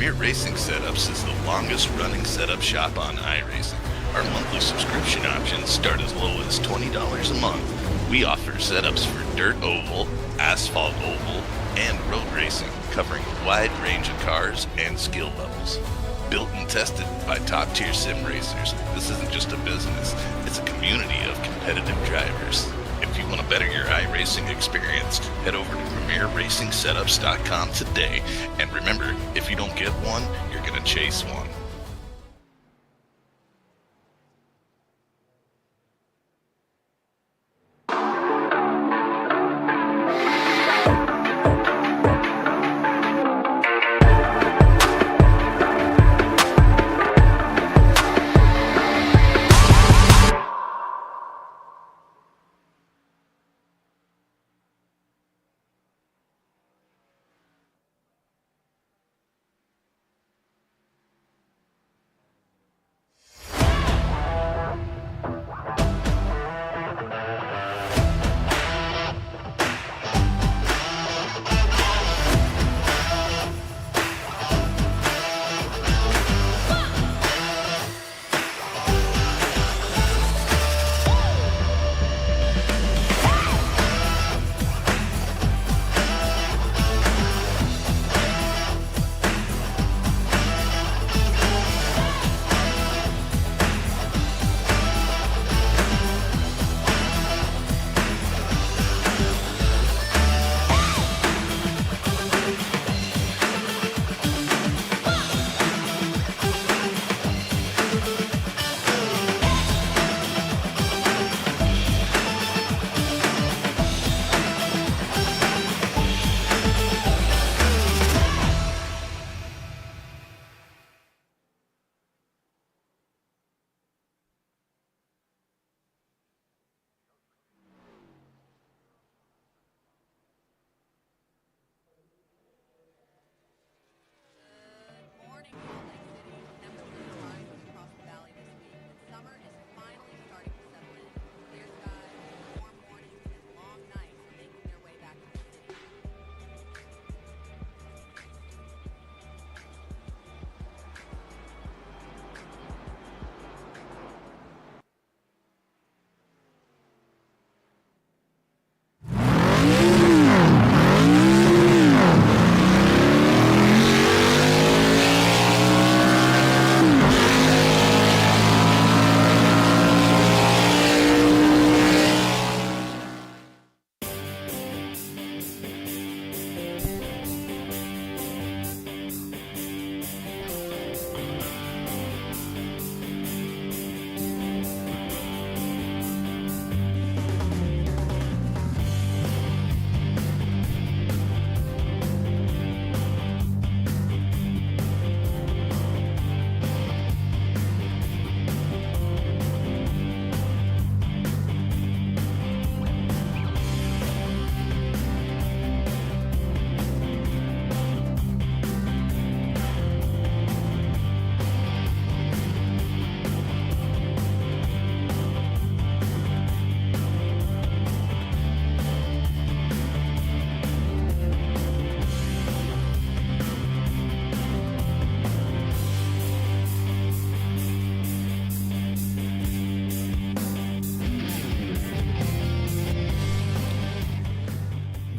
Premier Racing Setups is the longest running setup shop on iRacing. Our monthly subscription options start as low as $20 a month. We offer setups for dirt oval, asphalt oval, and road racing, covering a wide range of cars and skill levels. Built and tested by top-tier sim racers, this isn't just a business, it's a community of competitive drivers. If you want to better your iRacing experience, head over to PremierRacingSetups.com today. And remember, if you don't get one, you're going to chase one.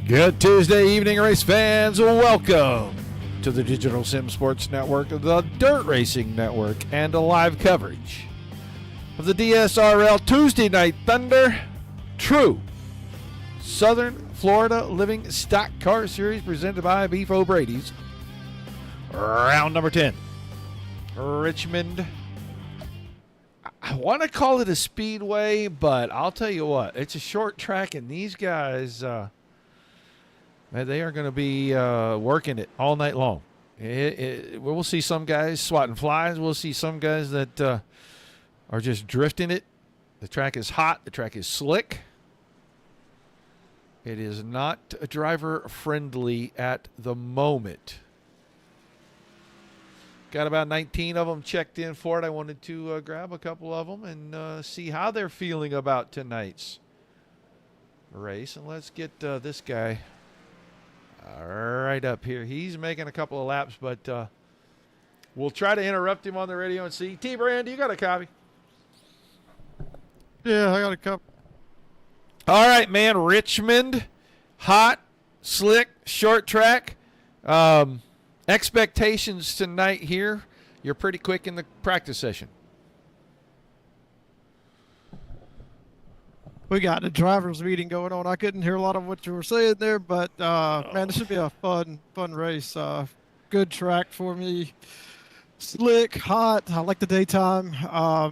Good Tuesday evening, race fans. Welcome to the Digital Sim Sports Network, the Dirt Racing Network, and a live coverage of the DSRL Tuesday Night Thunder True Southern Florida Living Stock Car Series presented by BeefOBradys. Round number 10. Richmond. I want to call it a speedway, but I'll tell you what, it's a short track, and these guys, man, they are going to be working it all night long. We'll see some guys swatting flies. We'll see some guys that are just drifting it. The track is hot. The track is slick. It is not driver friendly at the moment. Got about 19 of them checked in for it. I wanted to grab a couple of them and see how they're feeling about tonight's race. And let's get this guy right up here. He's making a couple of laps, but We'll try to interrupt him on the radio and see. T-Brand, you got a copy? Yeah, I got a couple. All right, man. Richmond, hot, slick, short track. Expectations tonight here. You're pretty quick in the practice session. We got the drivers' meeting going on. I couldn't hear a lot of what you were saying there, but man, this should be a fun race. Good track for me. Slick, hot. I like the daytime. I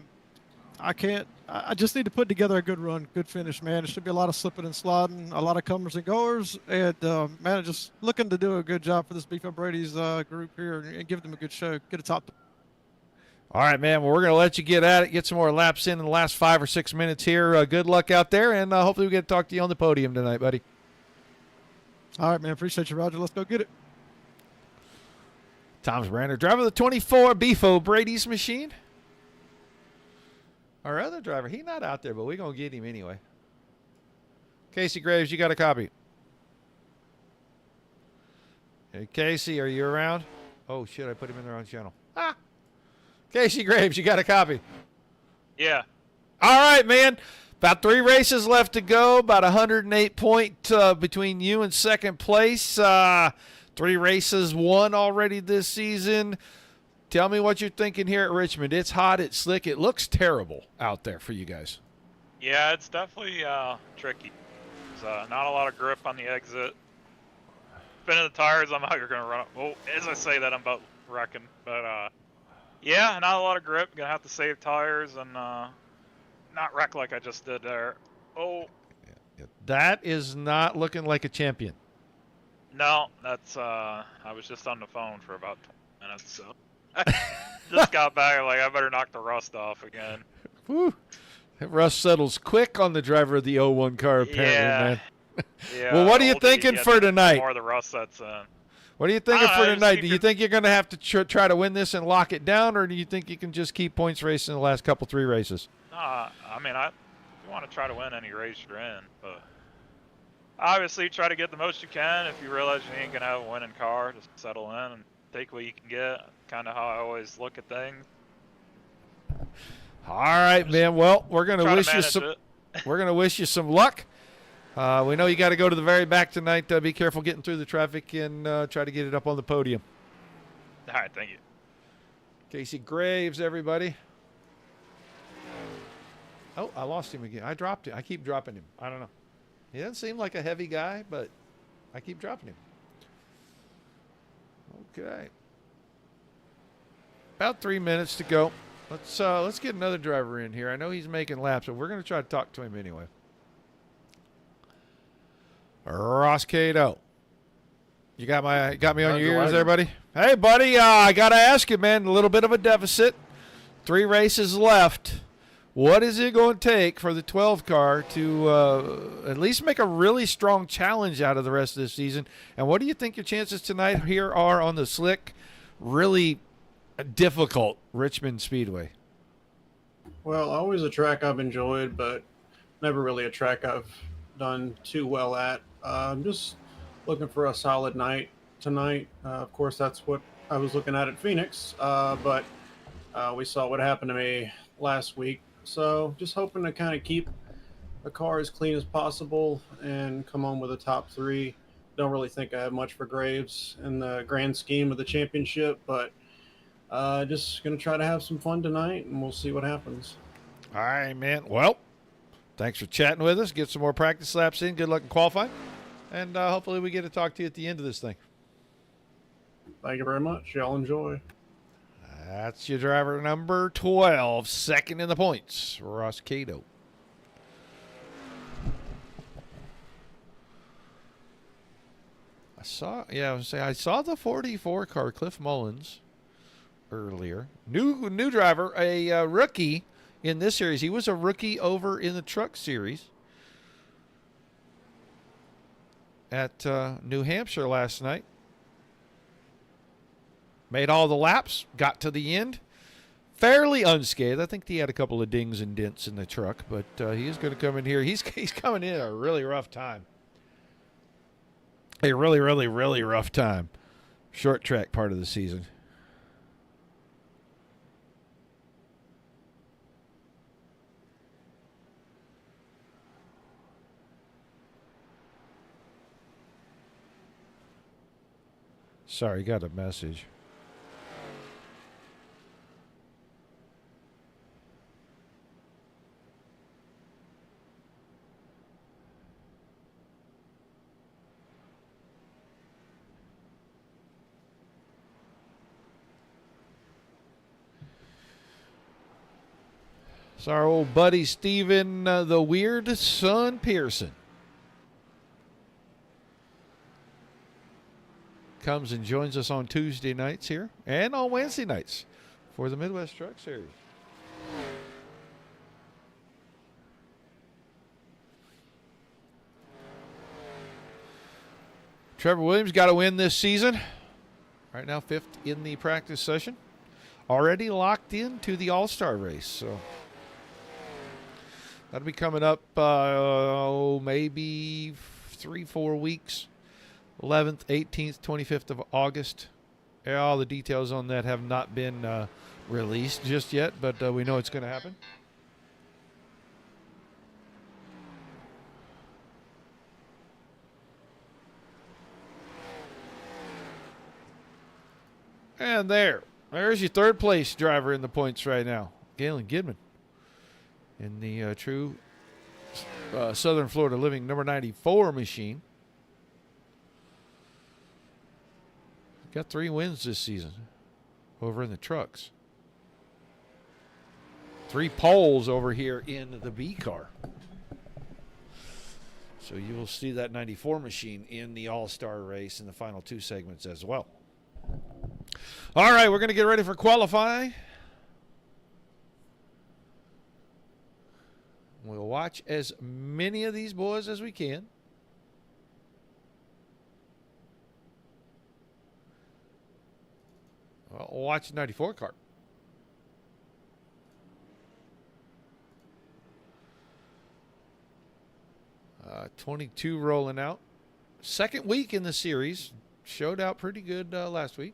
just need to put together a good run, good finish, man. It should be a lot of slipping and sliding, a lot of comers and goers, and man, just looking to do a good job for this BeefOBradys group here and give them a good show. Get a top. All right, man. Well, we're going to let you get at it, get some more laps in the last 5 or 6 minutes here. Good luck out there, and hopefully we get to talk to you on the podium tonight, buddy. All right, man. Appreciate you, Roger. Let's go get it. Thomas Brander, driver of the 24 BeefOBradys machine. Our other driver, he's not out there, but we're going to get him anyway. Casey Graves, you got a copy. Hey, Casey, are you around? Oh, shit, I put him in the wrong channel. Ah! Casey Graves, you got a copy? Yeah. All right, man. About 3 races left to go. About 108 point between you and second place. 3 races won already this season. Tell me what you're thinking here at Richmond. It's hot. It's slick. It looks terrible out there for you guys. Yeah, it's definitely tricky. There's not a lot of grip on the exit. Spinning the tires, I'm out. You're going to run. Well, as I say that, I'm about wrecking. But, yeah, not a lot of grip. Going to have to save tires and not wreck like I just did there. Oh. That is not looking like a champion. No, that's, I was just on the phone for about 20 minutes, so. Just got back, like, I better knock the rust off again. Whew. That rust settles quick on the driver of the 01 car, apparently, man. Yeah. Well, what are you thinking for tonight? More of the rust sets in. What are you thinking for tonight? Do you think you're going to have to try to win this and lock it down, or do you think you can just keep points racing the last couple 3 races? I mean, you want to try to win any race you're in, but obviously try to get the most you can. If you realize you ain't going to have a winning car, just settle in and take what you can get. Kind of how I always look at things. All right, man. Well, we're going to wish you some. We're going to wish you some luck. We know you got to go to the very back tonight. Be careful getting through the traffic and try to get it up on the podium. All right, thank you. Casey Graves, everybody. Oh, I lost him again. I dropped him. I keep dropping him. I don't know. He doesn't seem like a heavy guy, but I keep dropping him. Okay. About 3 minutes to go. Let's get another driver in here. I know he's making laps, but we're going to try to talk to him anyway. Ross Cato. You got me on your ears there, buddy? Hey, buddy, I got to ask you, man, a little bit of a deficit. 3 races left. What is it going to take for the 12 car to at least make a really strong challenge out of the rest of this season? And what do you think your chances tonight here are on the slick, really difficult Richmond Speedway? Well, always a track I've enjoyed, but never really a track I've done too well at. I'm just looking for a solid night tonight. Of course, that's what I was looking at Phoenix, but we saw what happened to me last week. So just hoping to kind of keep the car as clean as possible and come on with a top 3. Don't really think I have much for Graves in the grand scheme of the championship, but just going to try to have some fun tonight, and we'll see what happens. All right, man. Well, thanks for chatting with us. Get some more practice laps in. Good luck in qualifying. And hopefully we get to talk to you at the end of this thing. Thank you very much. Y'all enjoy. That's your driver number 12, second in the points, Ross Cato. I saw the 44 car, Cliff Mullins, earlier. New driver, a rookie in this series. He was a rookie over in the truck series at New Hampshire last night. Made all the laps, got to the end, fairly unscathed. I think he had a couple of dings and dents in the truck, but he is going to come in here. He's coming in at a really rough time. A really, really, really rough time. Short track part of the season. Sorry, got a message. It's our old buddy Steven, the Weird Son Pearson. Comes and joins us on Tuesday nights here and on Wednesday nights for the Midwest Truck Series. Trevor Williams got a win this season. Right now, 5th in the practice session. Already locked into the All-Star race, so that'll be coming up maybe 3-4 weeks. 11th, 18th, 25th of August. All the details on that have not been released just yet, but we know it's going to happen. And there's your third place driver in the points right now, Galen Gidman, in the true Southern Florida Living number 94 machine. Got 3 wins this season over in the trucks. 3 poles over here in the B car. So you will see that 94 machine in the All-Star race in the final 2 segments as well. All right, we're going to get ready for qualifying. We'll watch as many of these boys as we can. Well, we'll watch the 94 car. Uh, 22 rolling out. Second week in the series. Showed out pretty good last week.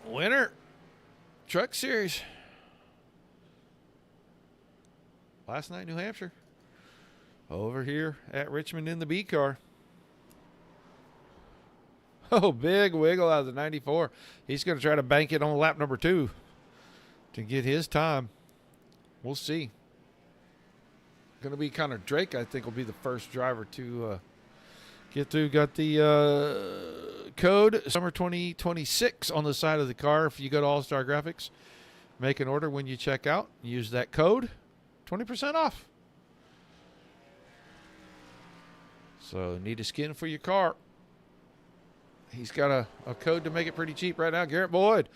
Winner. Truck Series. Last night, New Hampshire. Over here at Richmond in the B car. Oh, big wiggle out of the 94. He's going to try to bank it on lap number 2 to get his time. We'll see. Going to be Connor Drake, I think, will be the first driver to get through. Got the code, summer 2026 on the side of the car. If you go to All-Star Graphics, make an order when you check out. Use that code, 20% off. So need a skin for your car. He's got a code to make it pretty cheap right now. Garrett Boyd,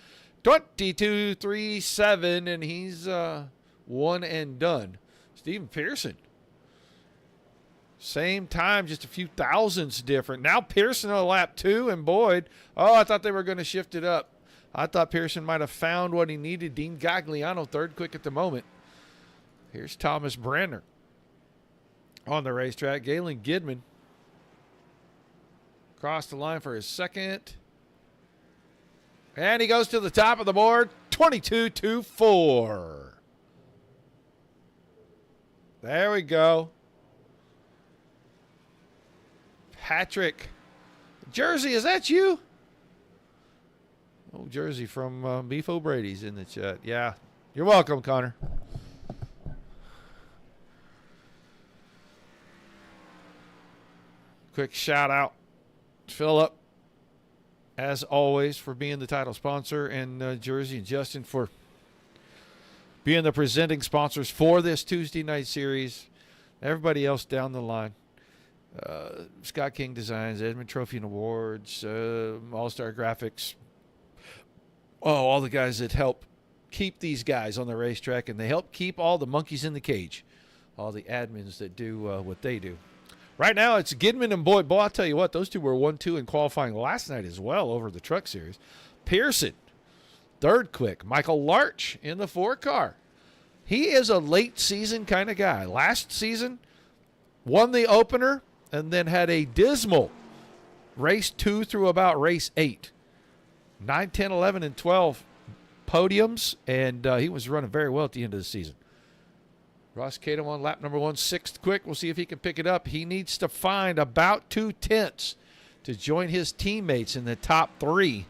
2237, and he's one and done. Stephen Pearson, same time, just a few thousandths different. Now Pearson on lap 2, and Boyd, I thought they were going to shift it up. I thought Pearson might have found what he needed. Dean Gagliano, third quick at the moment. Here's Thomas Branner on the racetrack. Galen Gidman across the line for his second. And he goes to the top of the board, 22-4. There we go. Patrick. Jersey, is that you? Oh, Jersey from BeefOBradys in the chat. Yeah. You're welcome, Connor. Quick shout out. Philip, as always, for being the title sponsor, and Jersey and Justin for being the presenting sponsors for this Tuesday night series. Everybody else down the line. Scott King Designs, Edmund Trophy and Awards, All-Star Graphics. All the guys that help keep these guys on the racetrack, and they help keep all the monkeys in the cage. All the admins that do what they do. Right now, it's Gidman and Boyd. Boy, I'll tell you what, those two were 1-2 in qualifying last night as well over the Truck Series. Pearson, third quick. Michael Larch in the 4 car. He is a late season kind of guy. Last season, won the opener and then had a dismal race 2 through about race 8. 9, 10, 11, and 12 podiums, and he was running very well at the end of the season. Ross Cato on lap number 1, 6th quick. We'll see if he can pick it up. He needs to find about 2/10 to join his teammates in the top 3.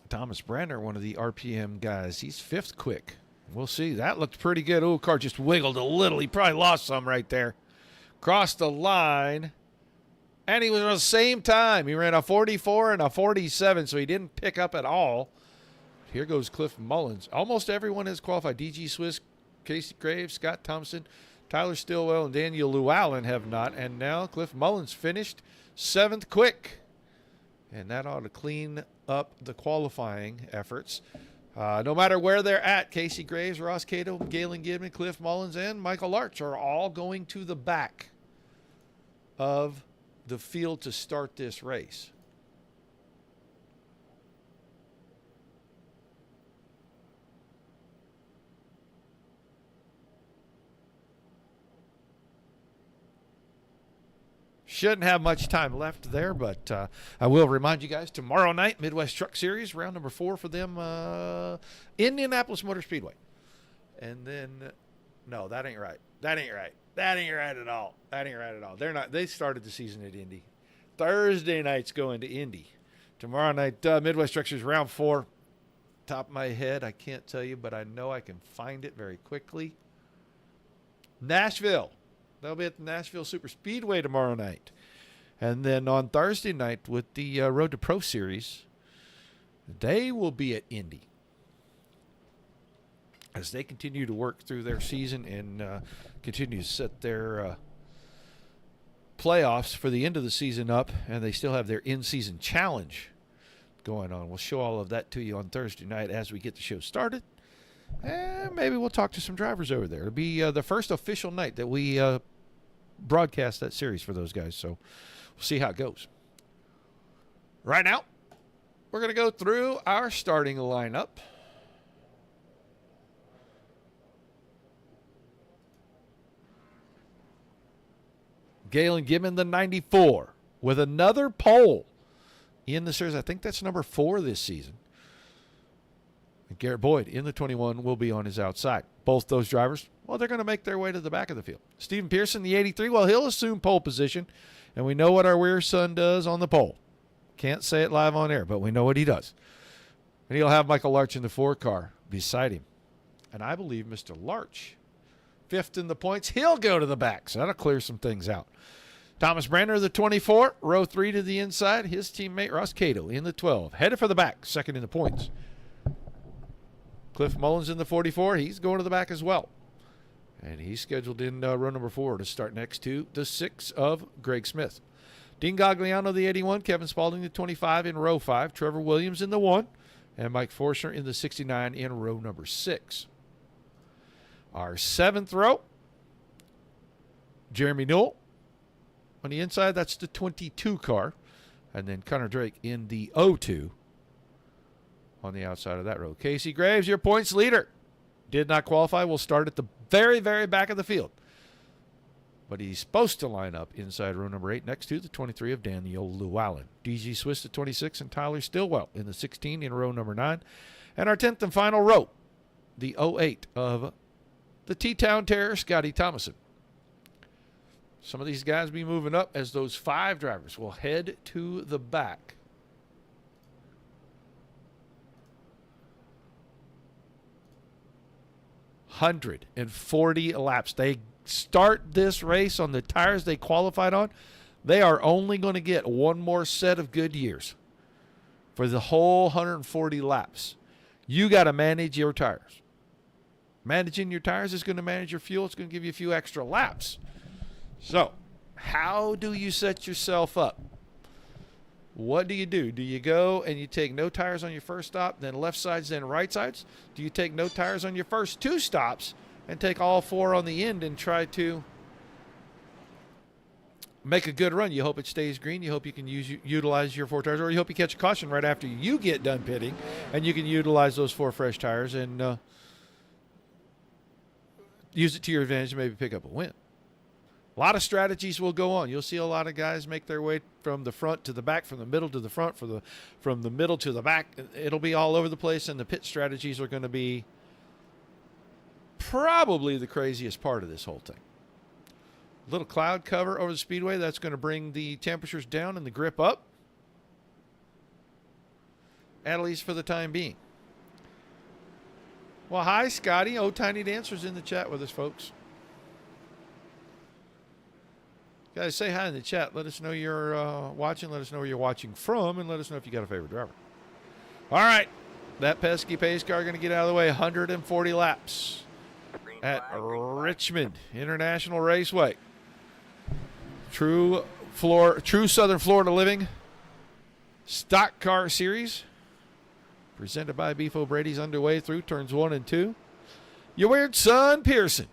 Thomas Branner, one of the RPM guys, he's 5th quick. We'll see. That looked pretty good. Oh, car just wiggled a little. He probably lost some right there. Crossed the line. And he was on the same time. He ran a 44 and a 47, so he didn't pick up at all. Here goes Cliff Mullins. Almost everyone has qualified. DG Swiss, Casey Graves, Scott Thompson, Tyler Stillwell, and Daniel Llewellyn have not. And now Cliff Mullins finished 7th quick. And that ought to clean up the qualifying efforts. No matter where they're at, Casey Graves, Ross Cato, Galen Gibman, Cliff Mullins, and Michael Larch are all going to the back of the field to start this race. Shouldn't have much time left there, but I will remind you guys, tomorrow night, Midwest Truck Series, round number 4 for them, Indianapolis Motor Speedway. And then, no, that ain't right. That ain't right. That ain't right at all. That ain't right at all. They started the season at Indy. Thursday night's going to Indy. Tomorrow night, Midwest Truck Series, round 4. Top of my head, I can't tell you, but I know I can find it very quickly. Nashville. They'll be at the Nashville Super Speedway tomorrow night. And then on Thursday night with the Road to Pro Series, they will be at Indy as they continue to work through their season and continue to set their playoffs for the end of the season up. And they still have their in-season challenge going on. We'll show all of that to you on Thursday night as we get the show started. And maybe we'll talk to some drivers over there. It'll be the first official night that we broadcast that series for those guys. So we'll see how it goes. Right now, we're going to go through our starting lineup. Galen Gibbon, the 94, with another pole in the series. I think that's number 4 this season. And Garrett Boyd in the 21 will be on his outside. Both those drivers, well, they're going to make their way to the back of the field. Stephen Pearson, the 83, well, he'll assume pole position, and we know what our Weir son does on the pole. Can't say it live on air, but we know what he does. And he'll have Michael Larch in the 4 car beside him. And I believe Mr. Larch, 5th in the points, he'll go to the back, so that'll clear some things out. Thomas Branner, the 24, row 3 to the inside. His teammate Ross Cato in the 12, headed for the back, 2nd in the points. Cliff Mullins in the 44. He's going to the back as well. And he's scheduled in row number 4 to start next to the 6 of Greg Smith. Dean Gagliano, the 81. Kevin Spaulding, the 25 in row 5. Trevor Williams in the 1. And Mike Forstner in the 69 in row number 6. Our 7th row, Jeremy Newell. On the inside, that's the 22 car. And then Connor Drake in the 02. On the outside of that row. Casey Graves, your points leader. Did not qualify. Will start at the very, very back of the field. But he's supposed to line up inside row number 8 next to the 23 of Daniel Llewellyn. DG Swiss at 26 and Tyler Stillwell in the 16 in row number 9. And our 10th and final row, the 08 of the T-Town Terror, Scotty Thomason. Some of these guys will be moving up as those 5 drivers will head to the back. 140 laps. They start this race on the tires they qualified on. They are only going to get one more set of Goodyears for the whole 140 laps. You got to manage your tires. Managing your tires is going to manage your fuel. It's going to give you a few extra laps. So, how do you set yourself up? What do? Do you go and you take no tires on your first stop, then left sides, then right sides? Do you take no tires on your first 2 stops and take all 4 on the end and try to make a good run? You hope it stays green. You hope you can utilize your 4 tires, or you hope you catch a caution right after you get done pitting and you can utilize those 4 fresh tires and use it to your advantage and maybe pick up a win. A lot of strategies will go on. You'll see a lot of guys make their way from the front to the back, from the middle to the front, from the middle to the back. It'll be all over the place, and the pit strategies are going to be probably the craziest part of this whole thing. Little cloud cover over the speedway. That's going to bring the temperatures down and the grip up, at least for the time being. Well, hi, Scotty. Oh, Tiny Dancer's in the chat with us, folks. Guys, say hi in the chat. Let us know you're watching. Let us know where you're watching from, and let us know if you got a favorite driver. All right. That pesky pace car going to get out of the way. 140 laps at Richmond International Raceway. True Southern Florida Living Stock Car Series presented by BeefOBradys underway through turns 1 and 2. Your weird son Pearson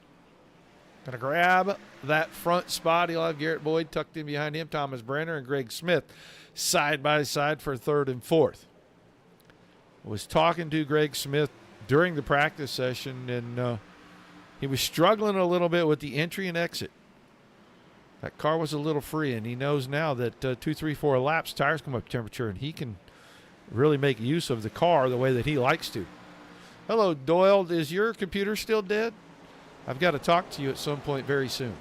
gonna grab that front spot. He'll have Garrett Boyd tucked in behind him, Thomas Brenner and Greg Smith side by side for 3rd and 4th. I was talking to Greg Smith during the practice session, and he was struggling a little bit with the entry and exit. That car was a little free, and he knows now that 2, 3, 4 laps, tires come up temperature, and he can really make use of the car the way that he likes to. Hello, Doyle. Is your computer still dead? I've got to talk to you at some point very soon.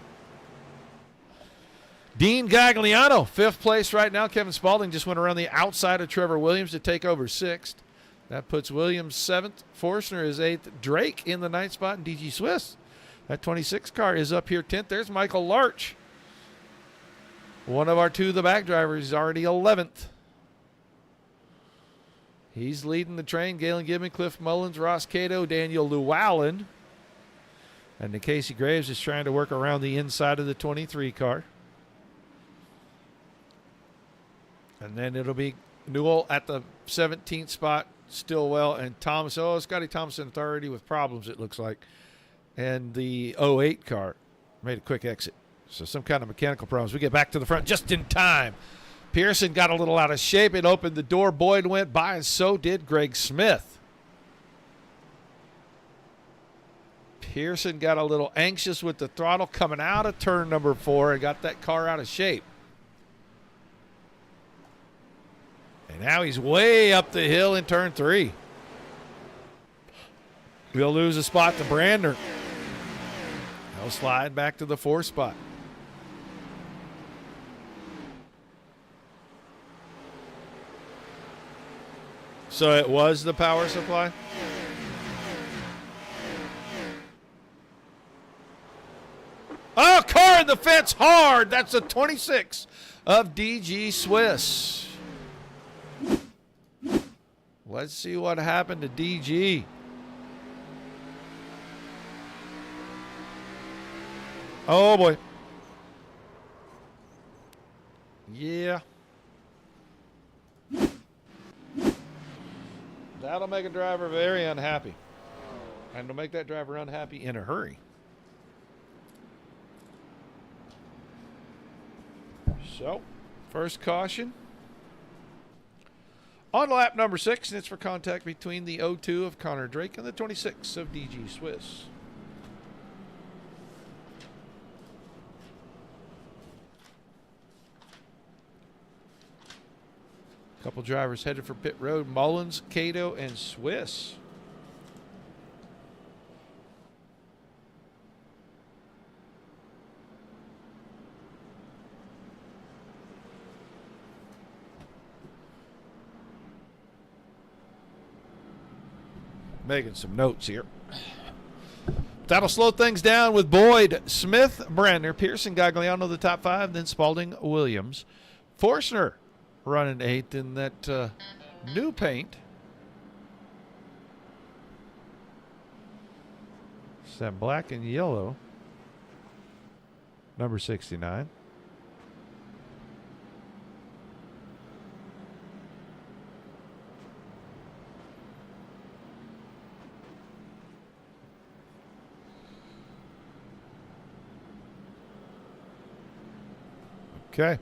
Dean Gagliano, 5th place right now. Kevin Spaulding just went around the outside of Trevor Williams to take over 6th. That puts Williams 7th. Forstner is 8th. Drake in the 9th spot, and DG Swiss. That 26 car is up here 10th. There's Michael Larch. One of our 2 the back drivers is already 11th. He's leading the train. Galen Gibbon, Cliff Mullins, Ross Cato, Daniel Llewellyn. And the Casey Graves is trying to work around the inside of the 23 car. And then it'll be Newell at the 17th spot, Stillwell and Thomas. Oh, Scotty Thompson authority with problems, it looks like. And the 08 car made a quick exit. So some kind of mechanical problems. We get back to the front just in time. Pearson got a little out of shape. It opened the door. Boyd went by, and so did Greg Smith. Pearson got a little anxious with the throttle coming out of turn number 4 and got that car out of shape. And now he's way up the hill in turn 3. We'll lose a spot to Brandner. He'll slide back to the 4th spot. So it was the power supply? Oh, car in the fence hard. That's a 26 of DG Swiss. Let's see what happened to DG. Oh, boy. Yeah. That'll make a driver very unhappy. And it'll make that driver unhappy in a hurry. So, first caution. On lap number 6, and it's for contact between the 02 of Connor Drake and the 26 of DG Swiss. Couple drivers headed for pit road. Mullins, Cato, and Swiss. Making some notes here. That'll slow things down with Boyd, Smith, Brandner, Pearson, Gagliano, the top 5, then Spaulding, Williams. Forstner running 8th in that new paint. It's that black and yellow. Number 69. Okay.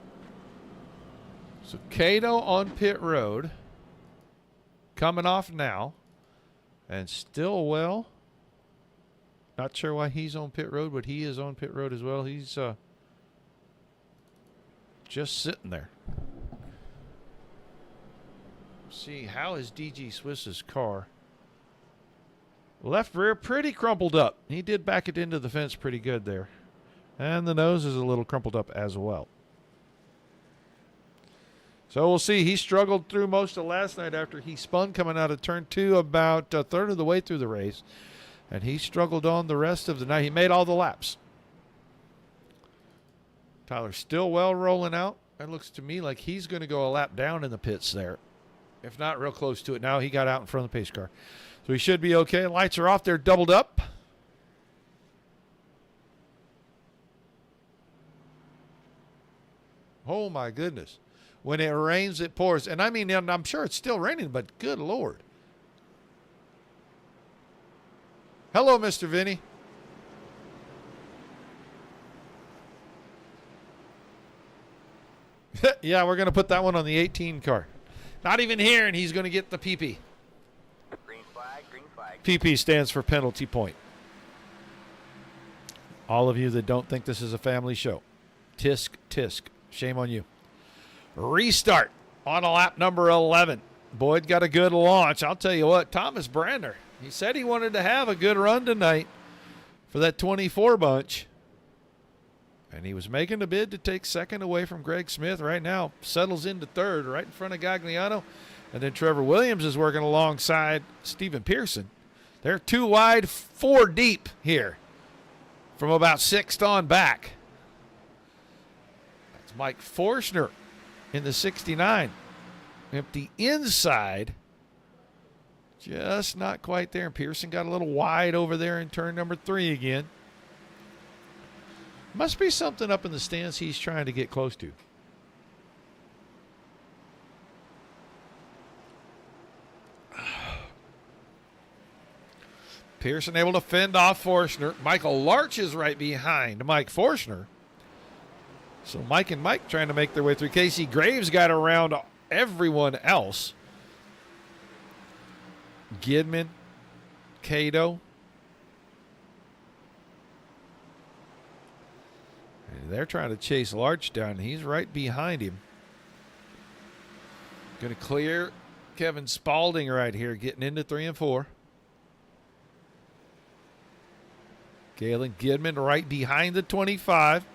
So Cato on pit road. Coming off now. And Stillwell. Not sure why he's on pit road, but he is on pit road as well. He's just sitting there. See, how is DG Swiss's car? Left rear pretty crumpled up. He did back it into the fence pretty good there. And the nose is a little crumpled up as well. So we'll see. He struggled through most of last night after he spun coming out of turn 2 about a third of the way through the race. And he struggled on the rest of the night. He made all the laps. Tyler Stillwell rolling out. It looks to me like he's going to go a lap down in the pits there. If not real close to it. Now he got out in front of the pace car. So he should be okay. Lights are off. They're doubled up. Oh, my goodness. When it rains, it pours. And I mean, I'm sure it's still raining, but good Lord. Hello, Mr. Vinny. Yeah, we're going to put that one on the 18 car. Not even here, and he's going to get the PP. Green flag, green flag. PP stands for penalty point. All of you that don't think this is a family show. Tisk, tisk. Shame on you. Restart on lap number 11. Boyd got a good launch. I'll tell you what, Thomas Brander, he said he wanted to have a good run tonight for that 24 bunch. And he was making a bid to take second away from Greg Smith. Right now, settles into third right in front of Gagliano. And then Trevor Williams is working alongside Stephen Pearson. They're 2 wide, 4 deep here from about 6th on back. That's Mike Forshner in the 69. Empty inside. Just not quite there. And Pearson got a little wide over there in turn number 3 again. Must be something up in the stands he's trying to get close to. Pearson able to fend off Forshner. Michael Larch is right behind Mike Forshner. So Mike and Mike trying to make their way through. Casey Graves got around everyone else. Gidman, Cato. They're trying to chase Larch down. He's right behind him. Going to clear Kevin Spaulding right here, getting into 3 and 4. Galen Gidman right behind the 25.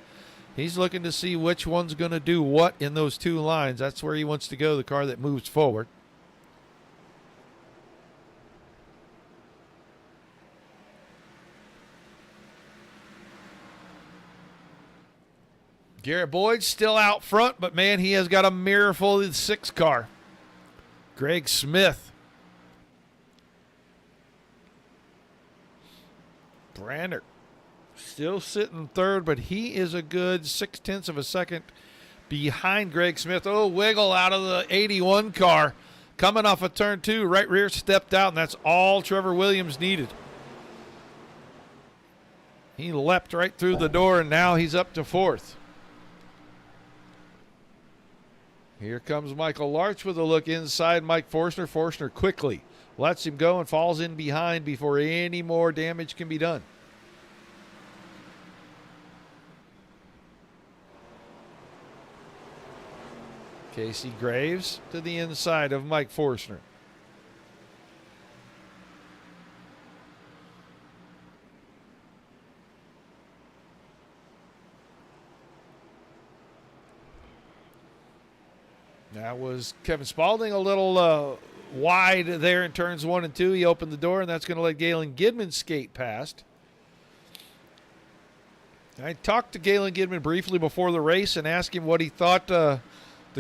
He's looking to see which one's going to do what in those 2 lines. That's where he wants to go, the car that moves forward. Garrett Boyd still out front, but man, he has got a mirror full of the 6 car. Greg Smith. Brander still sitting third, but he is a good 0.6 of a second behind Greg Smith. Oh, wiggle out of the 81 car. Coming off of turn 2, right rear stepped out, and that's all Trevor Williams needed. He leapt right through the door, and now he's up to 4th. Here comes Michael Larch with a look inside Mike Forshner. Forshner quickly lets him go and falls in behind before any more damage can be done. Casey Graves to the inside of Mike Forshner. That was Kevin Spaulding a little wide there in turns 1 and 2. He opened the door, and that's going to let Galen Gidman skate past. I talked to Galen Gidman briefly before the race and asked him what he thought the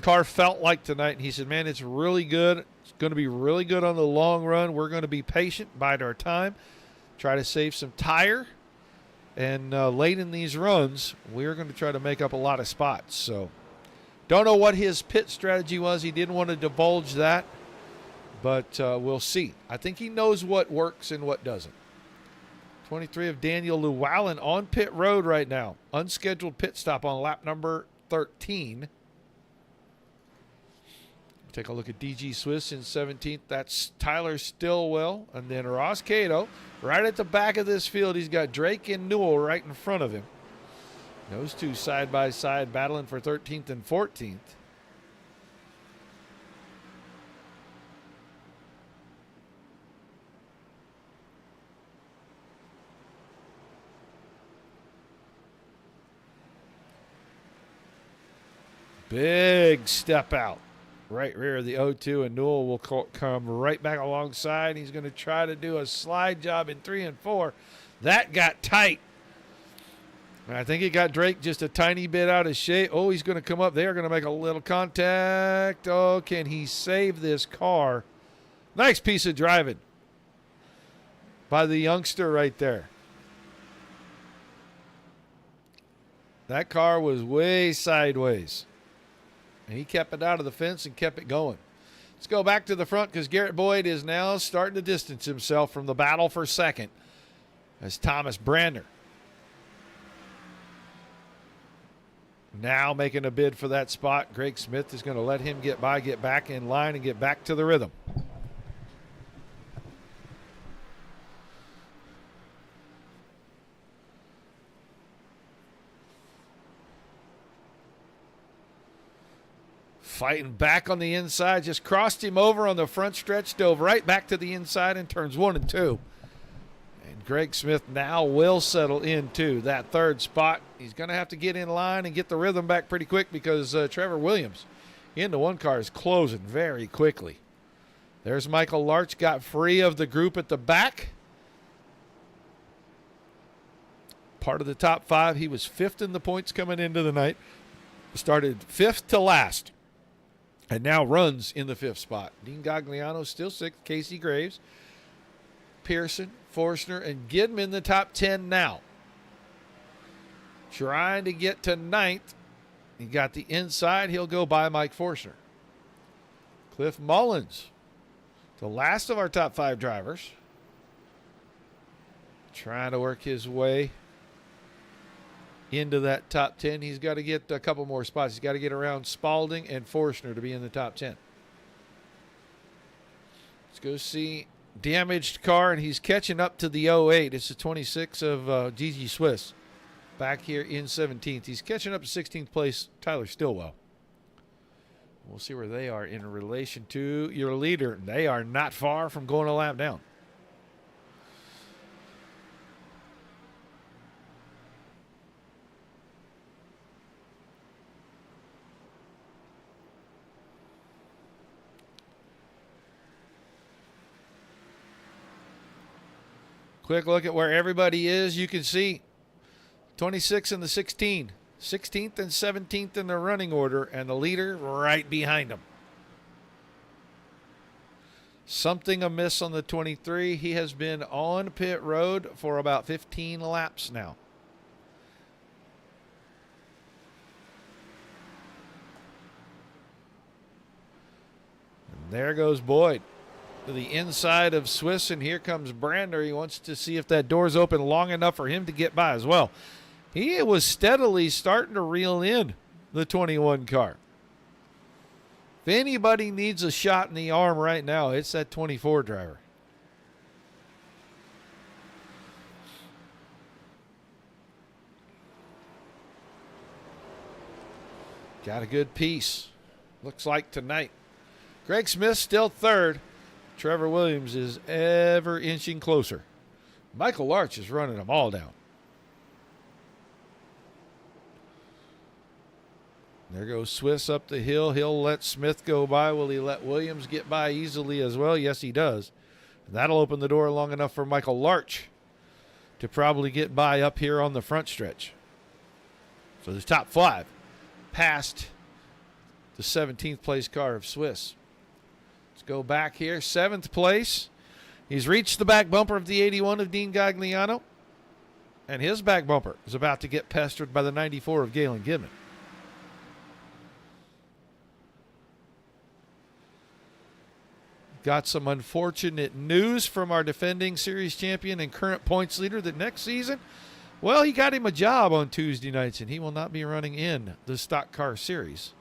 car felt like tonight. And he said, man, it's really good. It's going to be really good on the long run. We're going to be patient, bide our time, try to save some tire. And late in these runs, we're going to try to make up a lot of spots. So don't know what his pit strategy was. He didn't want to divulge that, but we'll see. I think he knows what works and what doesn't. 23 of Daniel Llewellyn on pit road right now. Unscheduled pit stop on lap number 13. Take a look at DG Swiss in 17th. That's Tyler Stillwell. And then Ross Cato right at the back of this field. He's got Drake and Newell right in front of him. Those two side by side battling for 13th and 14th. Big step out. Right rear of the 0-2, and Newell will come right back alongside. He's going to try to do a slide job in 3 and 4. That got tight. I think he got Drake just a tiny bit out of shape. Oh, he's going to come up. They are going to make a little contact. Oh, can he save this car? Nice piece of driving by the youngster right there. That car was way sideways. And he kept it out of the fence and kept it going. Let's go back to the front because Garrett Boyd is now starting to distance himself from the battle for second as Thomas Brander now making a bid for that spot. Greg Smith is going to let him get by, get back in line, and get back to the rhythm. Fighting back on the inside, just crossed him over on the front stretch, dove right back to the inside and turns 1 and 2. And Greg Smith now will settle into that third spot. He's going to have to get in line and get the rhythm back pretty quick because Trevor Williams in the 1 car is closing very quickly. There's Michael Larch, got free of the group at the back. Part of the top 5. He was 5th in the points coming into the night. Started 5th to last. And now runs in the 5th spot. Dean Gagliano still 6th. Casey Graves, Pearson, Forstner, and Gidman in the top 10 now. Trying to get to 9th. He got the inside. He'll go by Mike Forstner. Cliff Mullins, the last of our top 5 drivers. Trying to work his way into that top 10. He's got to get a couple more spots. He's got to get around Spalding and Forstner to be in the top 10. Let's go see damaged car, and he's catching up to the 08. It's the 26 of Gigi Swiss back here in 17th. He's catching up to 16th place, Tyler Stillwell. We'll see where they are in relation to your leader. They are not far from going a lap down. Quick look at where everybody is. You can see 26 and the 16. 16th and 17th in the running order, and the leader right behind him. Something amiss on the 23. He has been on pit road for about 15 laps now. And there goes Boyd to the inside of Swiss, and here comes Brander. He wants to see if that door's open long enough for him to get by as well. He was steadily starting to reel in the 21 car. If anybody needs a shot in the arm right now, it's that 24 driver. Got a good piece. Looks like tonight. Greg Smith still 3rd. Trevor Williams is ever inching closer. Michael Larch is running them all down. There goes Swiss up the hill. He'll let Smith go by. Will he let Williams get by easily as well? Yes, he does. And that'll open the door long enough for Michael Larch to probably get by up here on the front stretch. So the top 5 past the 17th place car of Swiss. Go back here, 7th place. He's reached the back bumper of the 81 of Dean Gagliano, and his back bumper is about to get pestered by the 94 of Galen Gidman. Got some unfortunate news from our defending series champion and current points leader that next season, well, he got him a job on Tuesday nights, and he will not be running in the Stock Car Series.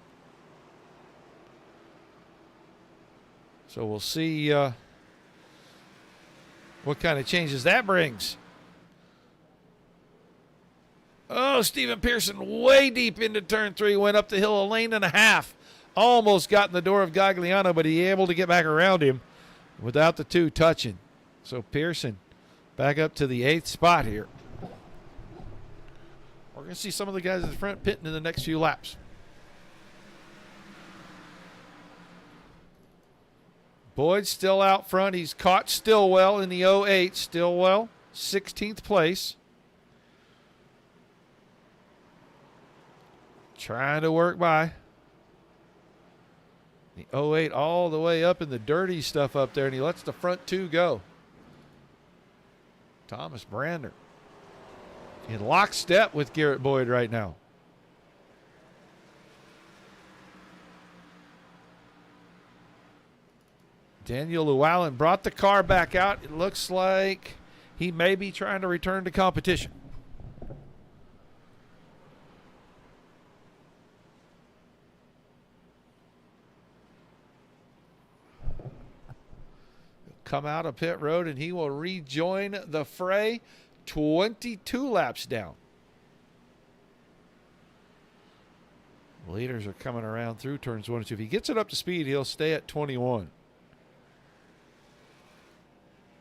So we'll see what kind of changes that brings. Oh, Stephen Pearson way deep into turn 3, went up the hill a lane and a half. Almost got in the door of Gagliano, but he able to get back around him without the 2 touching. So Pearson back up to the 8th spot here. We're going to see some of the guys in the front pitting in the next few laps. Boyd still out front. He's caught Stillwell in the 08. Stillwell, 16th place. Trying to work by. The 08 all the way up in the dirty stuff up there, and he lets the front two go. Thomas Brander in lockstep with Garrett Boyd right now. Daniel Llewellyn brought the car back out. It looks like he may be trying to return to competition. Come out of pit road and he will rejoin the fray. 22 laps down. Leaders are coming around through turns 1 and 2. If he gets it up to speed, he'll stay at 21.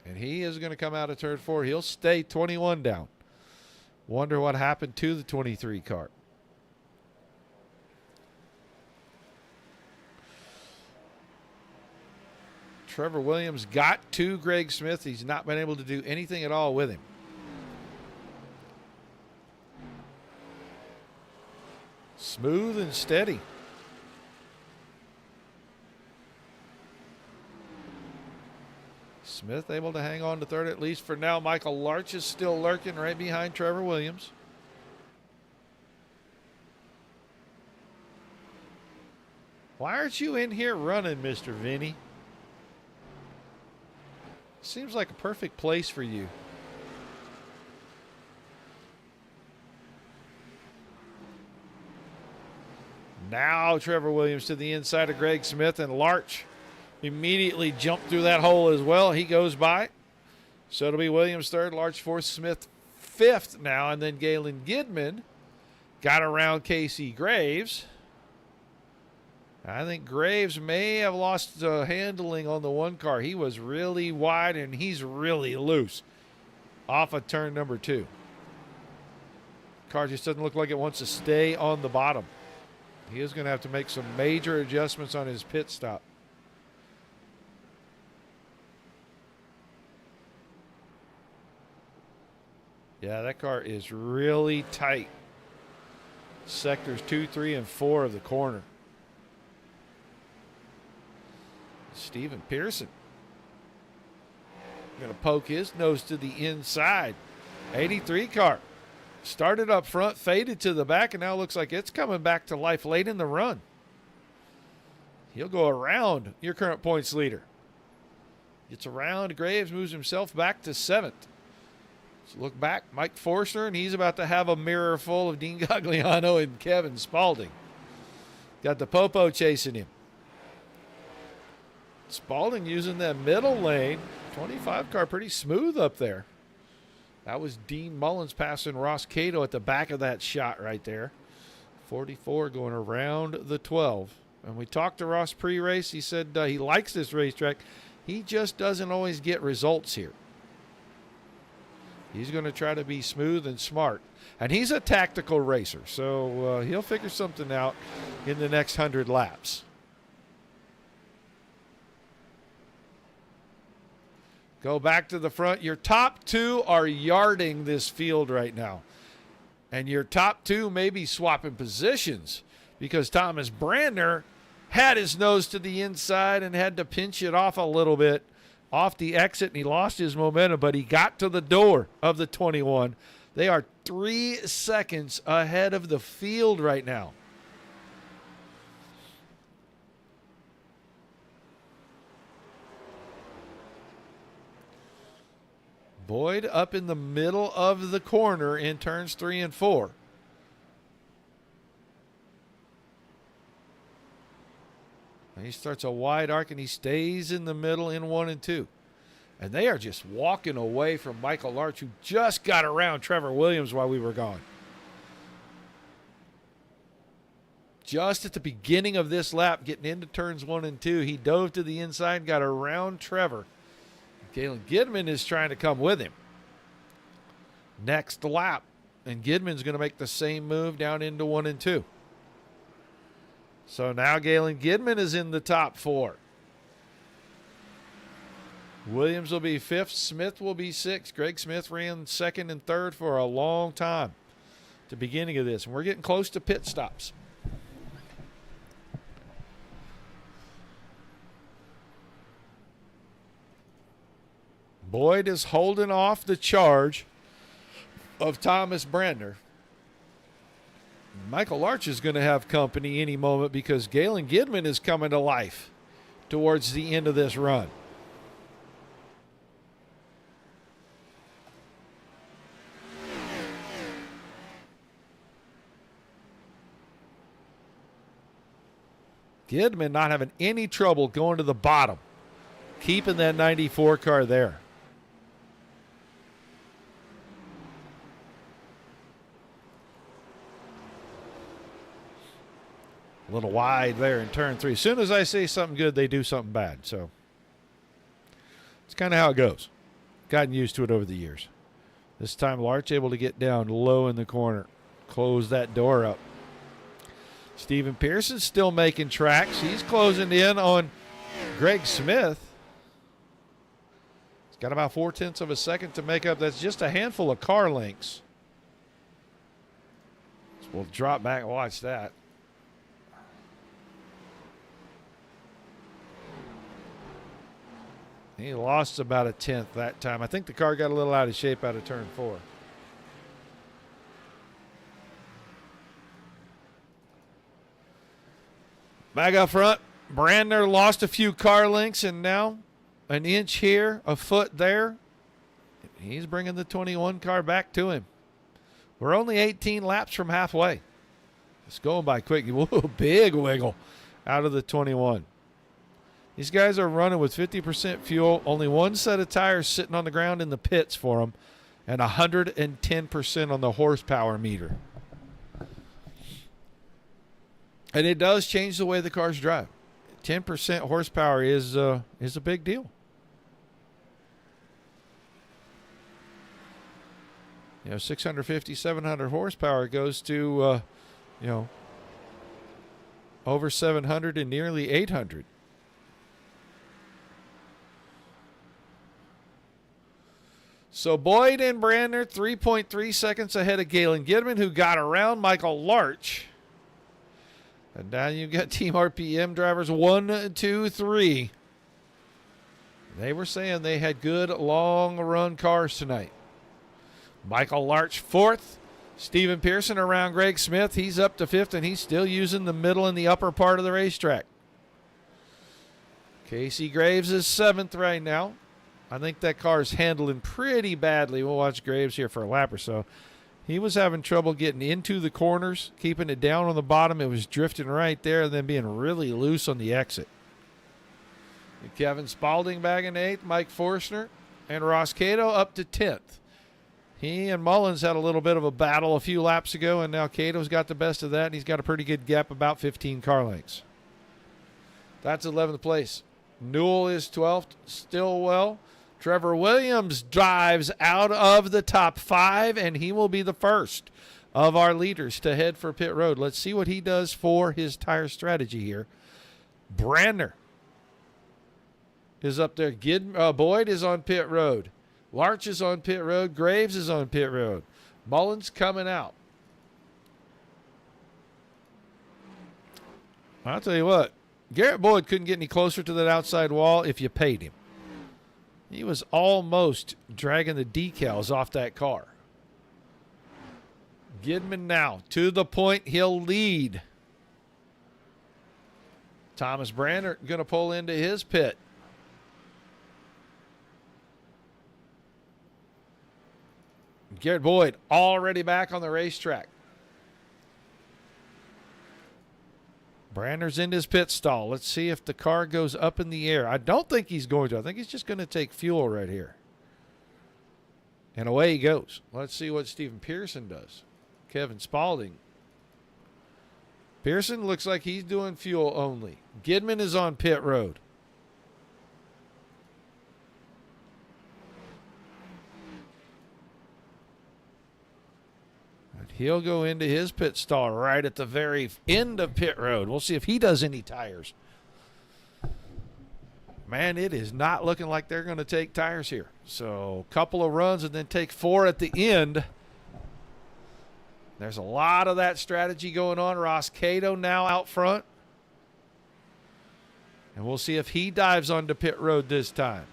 And he is going to come out of turn 4. He'll stay 21 down. Wonder what happened to the 23 car. Trevor Williams got to Greg Smith. He's not been able to do anything at all with him. Smooth and steady. Smith able to hang on to third at least for now. Michael Larch is still lurking right behind Trevor Williams. Why aren't you in here running, Mr. Vinny? Seems like a perfect place for you. Now Trevor Williams to the inside of Greg Smith, and Larch immediately jumped through that hole as well. He goes by. So it'll be Williams third, Larch fourth, Smith fifth now, and then Galen Gidman got around Casey Graves. I think Graves may have lost handling on the one car. He was really wide, and he's really loose off of turn number 2. Car just doesn't look like it wants to stay on the bottom. He is going to have to make some major adjustments on his pit stop. Yeah, that car is really tight. Sectors 2, 3, and 4 of the corner. Steven Pearson going to poke his nose to the inside. 83 car started up front, faded to the back, and now looks like it's coming back to life late in the run. He'll go around your current points leader. Gets around Graves, moves himself back to 7th. So look back, Mike Forster, and he's about to have a mirror full of Dean Gagliano and Kevin Spaulding. Got the Popo chasing him. Spaulding using that middle lane. 25 car pretty smooth up there. That was Dean Mullins passing Ross Cato at the back of that shot right there. 44 going around the 12. And we talked to Ross pre-race. He said he likes this racetrack. He just doesn't always get results here. He's going to try to be smooth and smart. And he's a tactical racer, so he'll figure something out in the next 100 laps. Go back to the front. Your top 2 are yarding this field right now. And your top 2 may be swapping positions because Thomas Brander had his nose to the inside and had to pinch it off a little bit off the exit, and he lost his momentum, but he got to the door of the 21. They are 3 seconds ahead of the field right now. Boyd up in the middle of the corner in turns 3 and 4. And he starts a wide arc and he stays in the middle in 1 and 2. And they are just walking away from Michael Larch, who just got around Trevor Williams while we were gone. Just at the beginning of this lap, getting into turns 1 and 2, he dove to the inside, got around Trevor. Galen Gidman is trying to come with him. Next lap, and Gidman's going to make the same move down into 1 and 2. So now Galen Gidman is in the top 4. Williams will be 5th. Smith will be 6th. Greg Smith ran 2nd and 3rd for a long time at the beginning of this. And we're getting close to pit stops. Boyd is holding off the charge of Thomas Brandner. Michael Larch is going to have company any moment because Galen Gidman is coming to life towards the end of this run. Gidman not having any trouble going to the bottom, keeping that 94 car there. A little wide there in turn 3. As soon as I say something good, they do something bad. So it's kind of how it goes. Gotten used to it over the years. This time Larch able to get down low in the corner. Close that door up. Stephen Pearson still making tracks. He's closing in on Greg Smith. He's got about 4/10 of a second to make up. That's just a handful of car lengths. So we'll drop back and watch that. He lost about 1/10 that time. I think the car got a little out of shape out of turn 4. Back up front, Brandner lost a few car lengths, and now an inch here, a foot there. He's bringing the 21 car back to him. We're only 18 laps from halfway. It's going by quick. Whoa, big wiggle out of the 21. These guys are running with 50% fuel, only one set of tires sitting on the ground in the pits for them, and 110% on the horsepower meter. And it does change the way the cars drive. 10% horsepower is a big deal. You know, 650, 700 horsepower goes to, over 700 and nearly 800. So Boyd and Brandner 3.3 seconds ahead of Galen Gidman, who got around Michael Larch. And now you've got Team RPM drivers 1, 2, 3. They were saying they had good long run cars tonight. Michael Larch 4th. Stephen Pearson around Greg Smith. He's up to 5th, and he's still using the middle and the upper part of the racetrack. Casey Graves is 7th right now. I think that car is handling pretty badly. We'll watch Graves here for a lap or so. He was having trouble getting into the corners, keeping it down on the bottom. It was drifting right there and then being really loose on the exit. Kevin Spalding back in 8th, Mike Forstner, and Ross Cato up to 10th. He and Mullins had a little bit of a battle a few laps ago, and now Cato's got the best of that, and he's got a pretty good gap, about 15 car lengths. That's 11th place. Newell is 12th, Stillwell. Trevor Williams drives out of the top 5, and he will be the first of our leaders to head for pit road. Let's see what he does for his tire strategy here. Brandner is up there. Boyd is on pit road. Larch is on pit road. Graves is on pit road. Mullins coming out. I'll tell you what, Garrett Boyd couldn't get any closer to that outside wall if you paid him. He was almost dragging the decals off that car. Gidman now to the point he'll lead. Thomas Brandner going to pull into his pit. Garrett Boyd already back on the racetrack. Brandner's in his pit stall. Let's see if the car goes up in the air. I don't think he's going to. I think he's just going to take fuel right here. And away he goes. Let's see what Stephen Pearson does. Kevin Spalding. Pearson looks like he's doing fuel only. Gidman is on pit road. He'll go into his pit stall right at the very end of pit road. We'll see if he does any tires. man, it is not looking like they're going to take tires here. So a couple of runs and then take 4 at the end. There's a lot of that strategy going on. Ross Cato now out front. And we'll see if he dives onto pit road this time.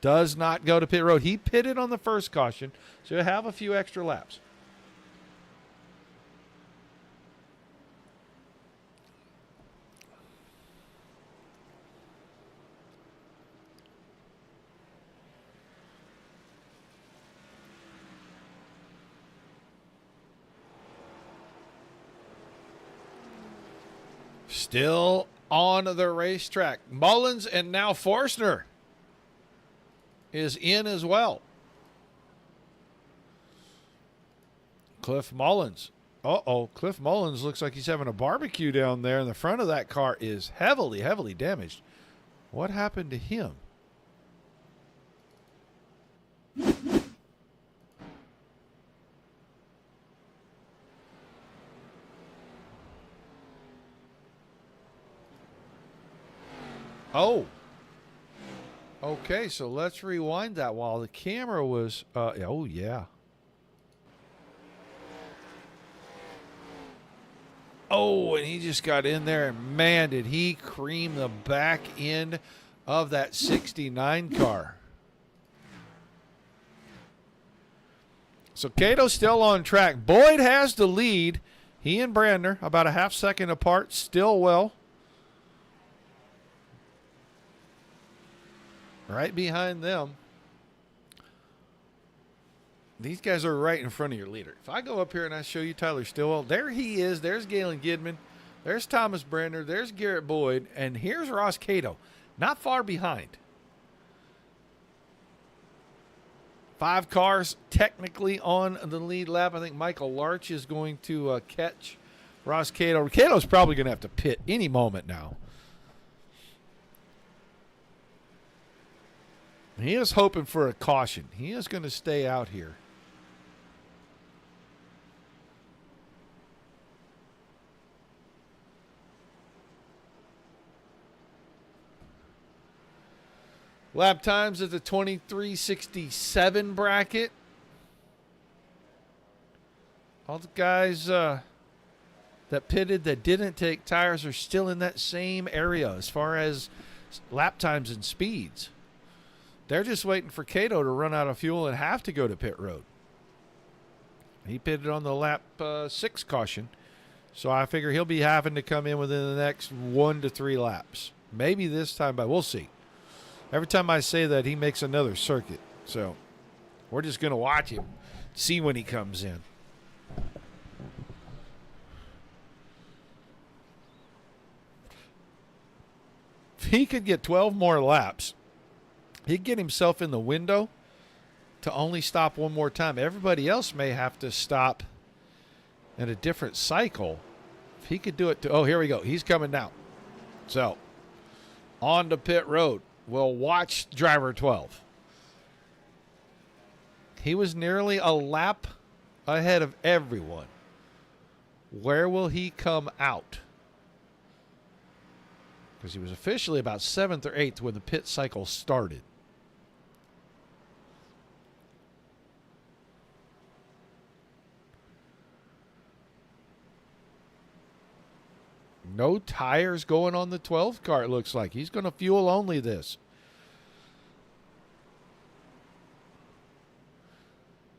Does not go to pit road. He pitted on the first caution, so he'll have a few extra laps. Still on the racetrack. Mullins and now Forstner is in as well. Cliff Mullins. Uh-oh. Cliff Mullins looks like he's having a barbecue down there, and the front of that car is heavily, heavily damaged. What happened to him? Oh. Okay, so let's rewind that while the camera was, oh, yeah. Oh, and he just got in there, and man, did he cream the back end of that 69 car. So Cato's still on track. Boyd has the lead. He and Brandner about a half second apart, Stillwell right behind them. These guys are right in front of your leader. If I go up here and I show you Tyler Stillwell, there he is. There's Galen Gidman. There's Thomas Brandner. There's Garrett Boyd. And here's Ross Cato, not far behind. 5 cars technically on the lead lap. I think Michael Larch is going to catch Ross Cato. Cato's probably going to have to pit any moment now. He is hoping for a caution. He is going to stay out here. Lap times at the 23:67 bracket. All the guys that pitted that didn't take tires are still in that same area as far as lap times and speeds. They're just waiting for Cato to run out of fuel and have to go to pit road. He pitted on the lap 6 caution, so I figure he'll be having to come in within the next 1 to 3 laps. Maybe this time, but we'll see. Every time I say that, he makes another circuit. So we're just going to watch him, see when he comes in. If he could get 12 more laps, he'd get himself in the window to only stop one more time. Everybody else may have to stop in a different cycle. If he could do it oh, here we go. He's coming down. So on to pit road. We'll watch driver 12. He was nearly a lap ahead of everyone. Where will he come out? Because he was officially about 7th or 8th when the pit cycle started. No tires going on the 12th car, it looks like. He's going to fuel only this.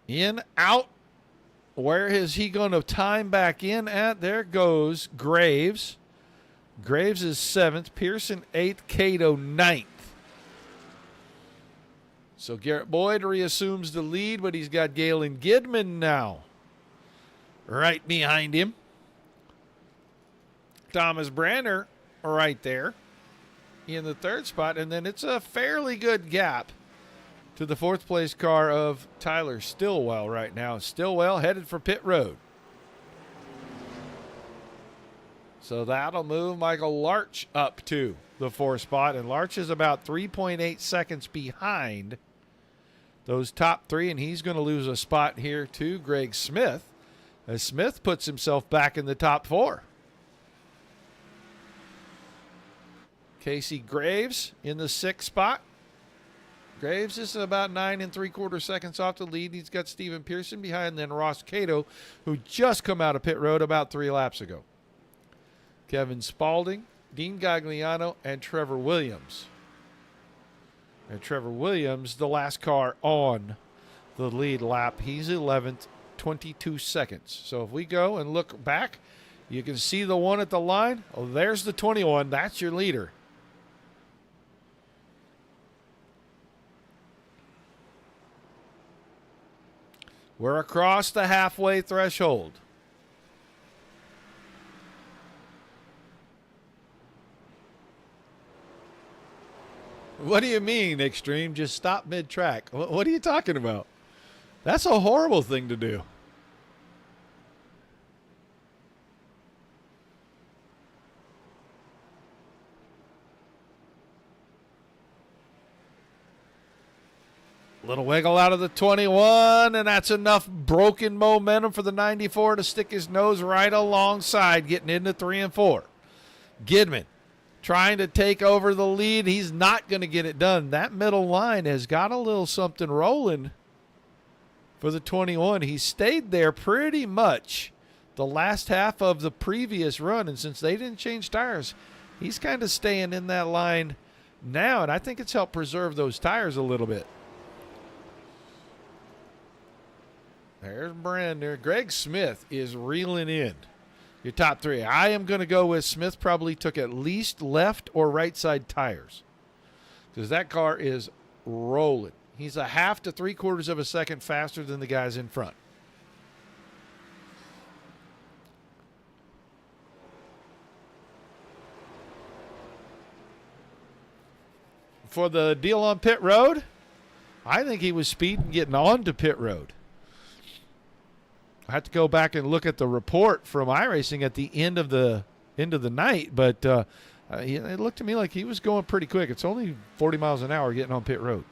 In, out. Where is he going to time back in at? There goes Graves. Graves is 7th. Pearson 8th. Cato 9th. So Garrett Boyd reassumes the lead, but he's got Galen Gidman now right behind him. Thomas Brandner right there in the 3rd spot. And then it's a fairly good gap to the 4th place car of Tyler Stillwell right now. Stillwell headed for pit road. So that'll move Michael Larch up to the 4th spot. And Larch is about 3.8 seconds behind those top 3. And he's going to lose a spot here to Greg Smith, as Smith puts himself back in the top 4. Casey Graves in the 6th spot. Graves is about 9 3/4 seconds off the lead. He's got Steven Pearson behind, then Ross Cato, who just come out of pit road about 3 laps ago. Kevin Spaulding, Dean Gagliano, and Trevor Williams. And Trevor Williams, the last car on the lead lap. He's 11th, 22 seconds. So if we go and look back, you can see the one at the line. Oh, there's the 21. That's your leader. We're across the halfway threshold. What do you mean, Extreme? Just stop mid-track. What are you talking about? That's a horrible thing to do. Little wiggle out of the 21, and that's enough broken momentum for the 94 to stick his nose right alongside, getting into 3 and 4. Gidman trying to take over the lead. He's not going to get it done. That middle line has got a little something rolling for the 21. He stayed there pretty much the last half of the previous run, and since they didn't change tires, he's kind of staying in that line now, and I think it's helped preserve those tires a little bit. There's Brander. Greg Smith is reeling in your top 3. I am going to go with Smith probably took at least left or right side tires because that car is rolling. He's a 1/2 to 3/4 of a second faster than the guys in front. For the deal on pit road, I think he was speeding getting on to pit road. I have to go back and look at the report from iRacing at the end of the night, but it looked to me like he was going pretty quick. It's only 40 miles an hour getting on pit road.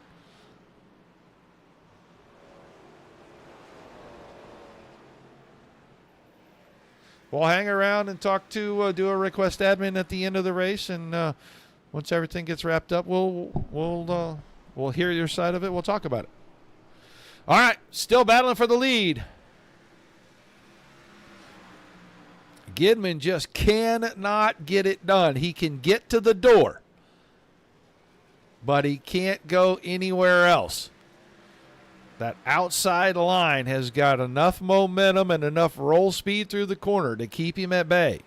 We'll hang around and talk to do a request admin at the end of the race, and once everything gets wrapped up, we'll hear your side of it. We'll talk about it. All right, still battling for the lead. Gidman just cannot get it done. He can get to the door, but he can't go anywhere else. That outside line has got enough momentum and enough roll speed through the corner to keep him at bay.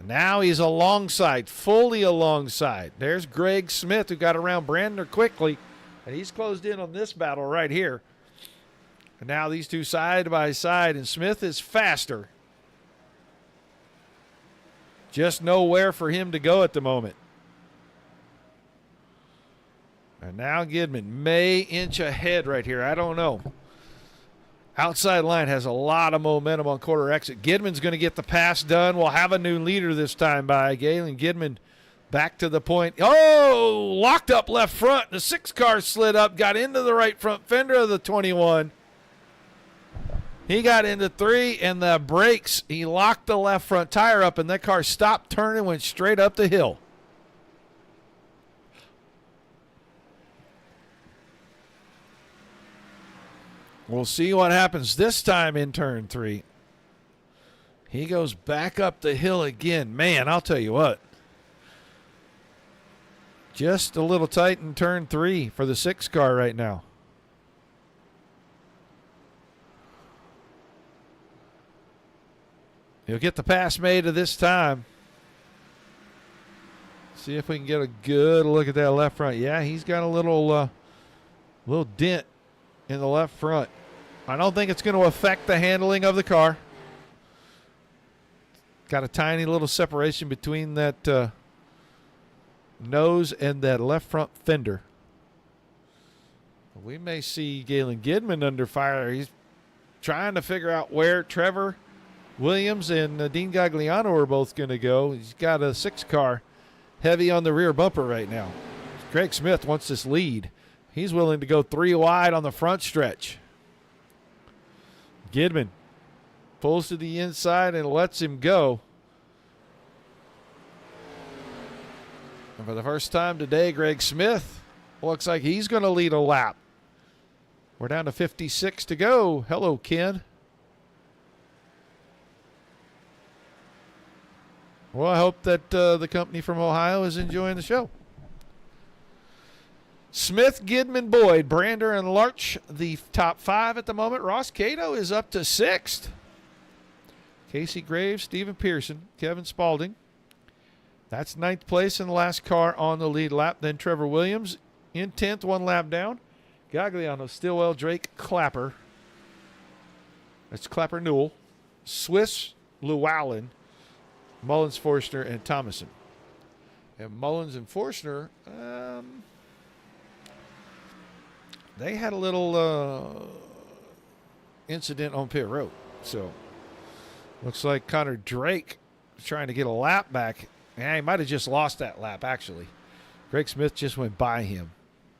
Now he's alongside, fully alongside. There's Greg Smith, who got around Brandner quickly, and he's closed in on this battle right here. And now these two side by side, and Smith is faster. Just nowhere for him to go at the moment. And now Gidman may inch ahead right here. I don't know. Outside line has a lot of momentum on quarter exit. Gidman's going to get the pass done. We'll have a new leader this time by Galen Gidman back to the point. Oh, locked up left front. The 6 car slid up, got into the right front fender of the 21. He got into 3, and the brakes, he locked the left front tire up, and that car stopped turning, went straight up the hill. We'll see what happens this time in turn 3. He goes back up the hill again. Man, I'll tell you what. Just a little tight in turn 3 for the 6 car right now. He'll get the pass made of this time. See if we can get a good look at that left front. Yeah, he's got a little dent in the left front. I don't think it's going to affect the handling of the car. Got a tiny little separation between that nose and that left front fender. We may see Galen Gidman under fire. He's trying to figure out where Trevor Williams and Dean Gagliano are both going to go. He's got a 6 car heavy on the rear bumper right now. Greg Smith wants this lead. He's willing to go 3 wide on the front stretch. Gidman pulls to the inside and lets him go. for the first time today, Greg Smith looks like he's going to lead a lap. We're down to 56 to go. Hello, Ken. Well, I hope that the company from Ohio is enjoying the show. Smith, Gidman, Boyd, Brander, and Larch, the top 5 at the moment. Ross Cato is up to 6th. Casey Graves, Stephen Pearson, Kevin Spaulding. That's 9th place in the last car on the lead lap. Then Trevor Williams in 10th, 1 lap down. Gagliano, Stillwell, Drake, Clapper. That's Clapper Newell. Swiss, Llewellyn, Mullins, Forstner, and Thomason. And Mullins and Forstner, they had a little incident on pit road. So looks like Connor Drake is trying to get a lap back. Yeah, he might have just lost that lap, actually. Greg Smith just went by him.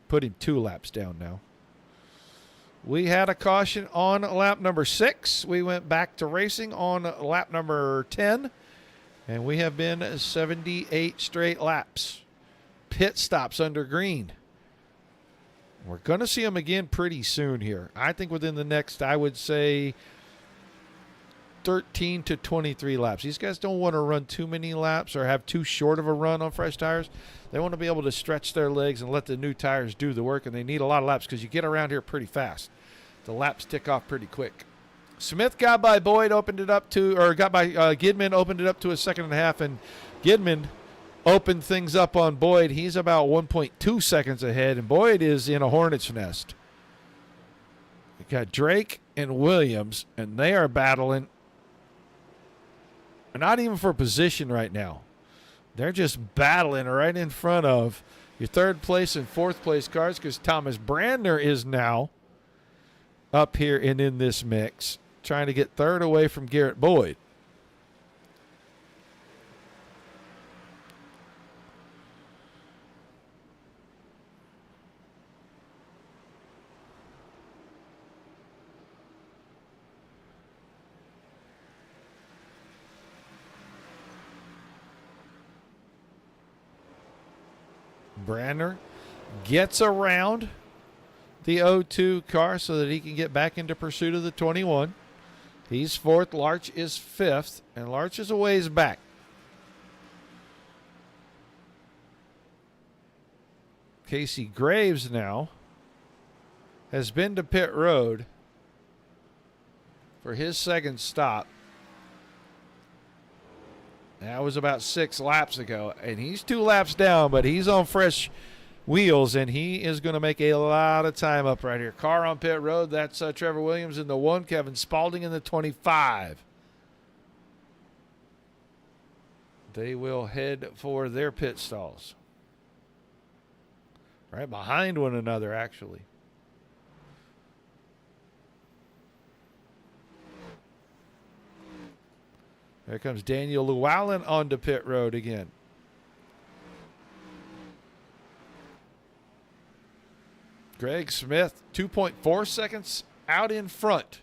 Put him 2 laps down now. We had a caution on lap number 6. We went back to racing on lap number 10. And we have been 78 straight laps. Pit stops under green. We're going to see them again pretty soon here. I think within the next, I would say, 13 to 23 laps. These guys don't want to run too many laps or have too short of a run on fresh tires. They want to be able to stretch their legs and let the new tires do the work, and they need a lot of laps because you get around here pretty fast. The laps tick off pretty quick. Smith got by Boyd, opened it up to, or got by Gidman, opened it up to a 2.5, and Gidman opened things up on Boyd. He's about 1.2 seconds ahead, and Boyd is in a hornet's nest. We got Drake and Williams, and they are battling. Not even for position right now. They're just battling right in front of your 3rd place and 4th place cars because Thomas Brandner is now up here and in this mix, trying to get 3rd away from Garrett Boyd. Brandner gets around the 02 car so that he can get back into pursuit of the 21. He's 4th. Larch is 5th, and Larch is a ways back. Casey Graves now has been to pit road for his 2nd stop. That was about 6 laps ago, and he's 2 laps down, but he's on fresh wheels, and he is going to make a lot of time up right here. Car on pit road, that's Trevor Williams in the 1, Kevin Spaulding in the 25. They will head for their pit stalls. Right behind one another, actually. There comes Daniel Llewellyn onto pit road again. Greg Smith, 2.4 seconds out in front.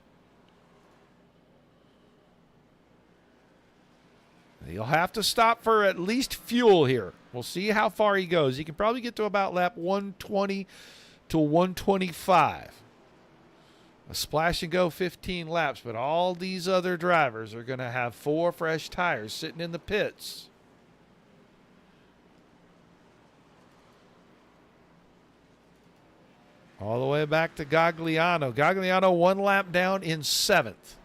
He'll have to stop for at least fuel here. We'll see how far he goes. He can probably get to about lap 120 to 125. A splash and go 15 laps, but all these other drivers are going to have 4 fresh tires sitting in the pits. All the way back to Gagliano. Gagliano 1 lap down in 7th.